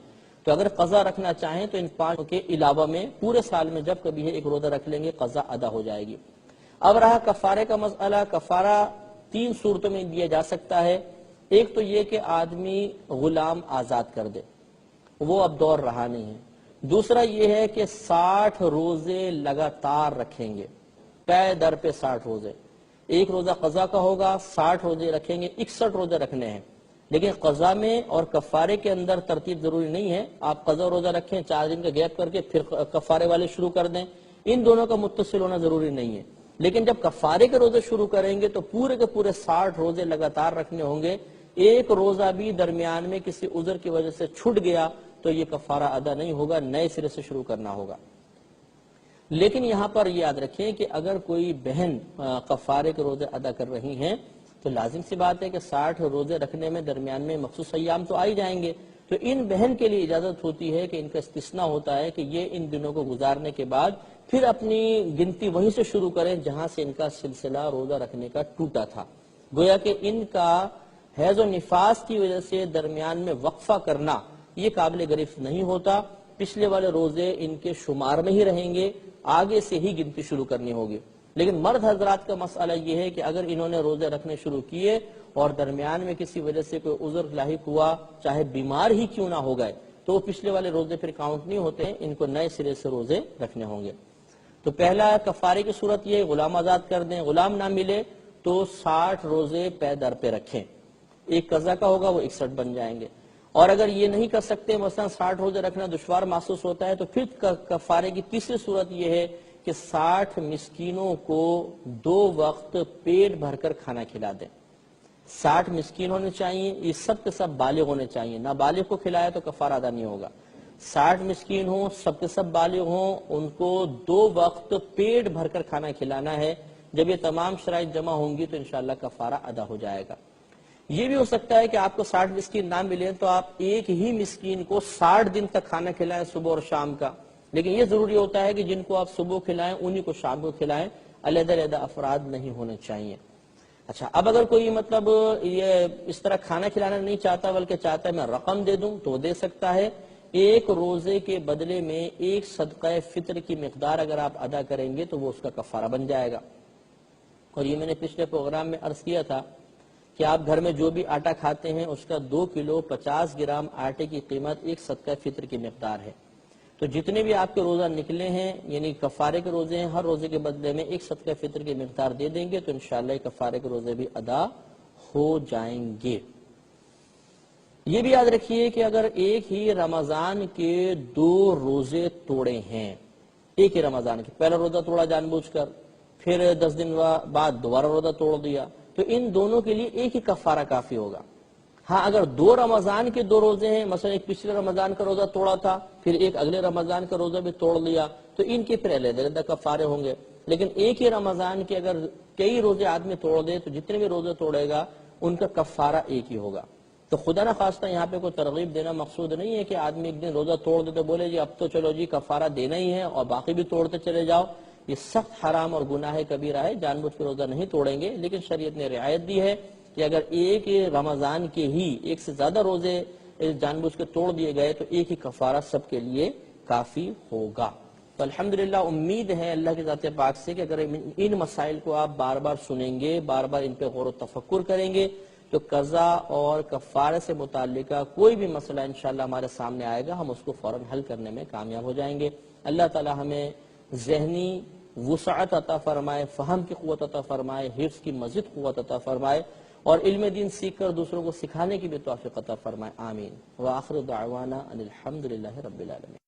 Speaker 1: تو اگر قضا رکھنا چاہیں تو ان 5 کے علاوہ میں پورے سال میں جب کبھی ہے ایک روزہ رکھ لیں گے، قضا ادا ہو جائے گی۔ اب رہا کفارے کا مسئلہ۔ کفارہ 3 صورتوں میں دیا جا سکتا ہے۔ ایک تو یہ کہ آدمی غلام آزاد کر دے، وہ اب دور رہا نہیں ہے۔ دوسرا یہ ہے کہ 60 روزے لگاتار رکھیں گے، پے در پہ 60 روزے، ایک روزہ قضا کا ہوگا، 60 روزے رکھیں گے، 61 روزے رکھنے ہیں۔ لیکن قضا میں اور کفارے کے اندر ترتیب ضروری نہیں ہے، آپ قضا روزہ رکھیں، 4 دن کا گیپ کر کے پھر کفارے والے شروع کر دیں، ان دونوں کا متصل ہونا ضروری نہیں ہے۔ لیکن جب کفارے کے روزے شروع کریں گے تو پورے کے پورے 60 روزے لگاتار رکھنے ہوں گے۔ ایک روزہ بھی درمیان میں کسی عذر کی وجہ سے چھوٹ گیا تو یہ کفارہ ادا نہیں ہوگا، نئے سرے سے شروع کرنا ہوگا۔ لیکن یہاں پر یاد رکھیں کہ اگر کوئی بہن کفارے کے روزے ادا کر رہی ہیں تو لازم سی بات ہے کہ 60 روزے رکھنے میں درمیان میں مخصوص ایام تو آئی جائیں گے، تو ان بہن کے لیے اجازت ہوتی ہے کہ ان کا استثناء ہوتا ہے کہ یہ ان دنوں کو گزارنے کے بعد پھر اپنی گنتی وہیں سے شروع کریں جہاں سے ان کا سلسلہ روزہ رکھنے کا ٹوٹا تھا۔ گویا کہ ان کا حیض و نفاس کی وجہ سے درمیان میں وقفہ کرنا یہ قابل گرفت نہیں ہوتا، پچھلے والے روزے ان کے شمار میں ہی رہیں گے، آگے سے ہی گنتی شروع کرنی ہوگی۔ لیکن مرد حضرات کا مسئلہ یہ ہے کہ اگر انہوں نے روزے رکھنے شروع کیے اور درمیان میں کسی وجہ سے کوئی عذر لاحق ہوا، چاہے بیمار ہی کیوں نہ ہو گئے، تو وہ پچھلے والے روزے پھر کاؤنٹ نہیں ہوتے ہیں، ان کو نئے سرے سے روزے رکھنے ہوں گے۔ تو پہلا کفارے کی صورت یہ غلام آزاد کر دیں، غلام نہ ملے تو 60 روزے پے در پہ رکھیں، ایک قضا کا ہوگا وہ 61 بن جائیں گے۔ اور اگر یہ نہیں کر سکتے، مثلا 60 روزے رکھنا دشوار محسوس ہوتا ہے، تو پھر کفارے کی تیسری صورت یہ ہے کہ 60 مسکینوں کو 2 وقت پیٹ بھر کر کھانا کھلا دیں۔ 60 مسکین ہونے چاہیے، یہ سب کے سب بالغ ہونے چاہیے، نابالغ کو کھلایا تو کفارہ ادا نہیں ہوگا۔ 60 مسکین ہوں، سب کے سب بالغ ہوں، ان کو 2 وقت پیٹ بھر کر کھانا کھلانا ہے۔ جب یہ تمام شرائط جمع ہوں گی تو انشاءاللہ کفارہ ادا ہو جائے گا۔ یہ بھی ہو سکتا ہے کہ آپ کو 60 مسکین نہ ملیں تو آپ ایک ہی مسکین کو 60 دن تک کھانا کھلائیں، صبح اور شام کا، لیکن یہ ضروری ہوتا ہے کہ جن کو آپ صبح کھلائیں انہی کو شام کو کھلائیں، علیحدہ علیحدہ افراد نہیں ہونے چاہیے۔ اچھا، اب اگر کوئی مطلب یہ اس طرح کھانا کھلانا نہیں چاہتا بلکہ چاہتا ہے میں رقم دے دوں تو دے سکتا ہے۔ ایک روزے کے بدلے میں ایک صدقہ فطر کی مقدار اگر آپ ادا کریں گے تو وہ اس کا کفارہ بن جائے گا۔ اور یہ میں نے پچھلے پروگرام میں عرض کیا تھا کہ آپ گھر میں جو بھی آٹا کھاتے ہیں اس کا 2 کلو 50 گرام آٹے کی قیمت ایک صدقہ فطر کی مقدار ہے۔ تو جتنے بھی آپ کے روزہ نکلے ہیں یعنی کفارے کے روزے ہیں، ہر روزے کے بدلے میں ایک صدقہ فطر کی مقدار دے دیں گے تو انشاءاللہ کفارے کے روزے بھی ادا ہو جائیں گے۔ یہ بھی یاد رکھیے کہ اگر ایک ہی رمضان کے 2 روزے توڑے ہیں، ایک ہی رمضان کی پہلا روزہ توڑا جان بوجھ کر، پھر 10 دن بعد دوبارہ روزہ توڑ دیا، تو ان دونوں کے لیے ایک ہی کفارہ کافی ہوگا۔ ہاں اگر 2 رمضان کے 2 روزے ہیں، مثلا ایک پچھلے رمضان کا روزہ توڑا تھا، پھر ایک اگلے رمضان کا روزہ بھی توڑ لیا، تو ان کے پھر علیحدہ کفارے ہوں گے۔ لیکن ایک ہی رمضان کے اگر کئی روزے آدمی توڑ دے تو جتنے بھی روزے توڑے گا ان کا کفارہ ایک ہی ہوگا۔ تو خدا نہ خواستہ یہاں پہ کوئی ترغیب دینا مقصود نہیں ہے کہ آدمی ایک دن روزہ توڑ دے تو بولے جی اب تو چلو جی کفارہ دینا ہی ہے اور باقی بھی توڑتے چلے جاؤ۔ یہ سخت حرام اور گناہ کبیرہ ہے، جان بوجھ کے روزہ نہیں توڑیں گے، لیکن شریعت نے رعایت دی ہے کہ اگر ایک رمضان کے ہی ایک سے زیادہ روزے جان بوجھ کے توڑ دیے گئے تو ایک ہی کفارہ سب کے لیے کافی ہوگا۔ تو الحمدللہ امید ہے اللہ کی ذات پاک سے کہ اگر ان مسائل کو آپ بار بار سنیں گے، بار بار ان پہ غور و تفکر کریں گے تو قضا اور کفارے سے متعلقہ کوئی بھی مسئلہ انشاءاللہ ہمارے سامنے آئے گا، ہم اس کو فوراً حل کرنے میں کامیاب ہو جائیں گے۔ اللہ تعالی ہمیں ذہنی وسعت عطا فرمائے، فہم کی قوت عطا فرمائے، حفظ کی مزید قوت عطا فرمائے، اور علم دین سیکھ کر دوسروں کو سکھانے کی بھی توفیق عطا فرمائے، آمین۔ وآخر دعوانا ان الحمدللہ رب العالمین۔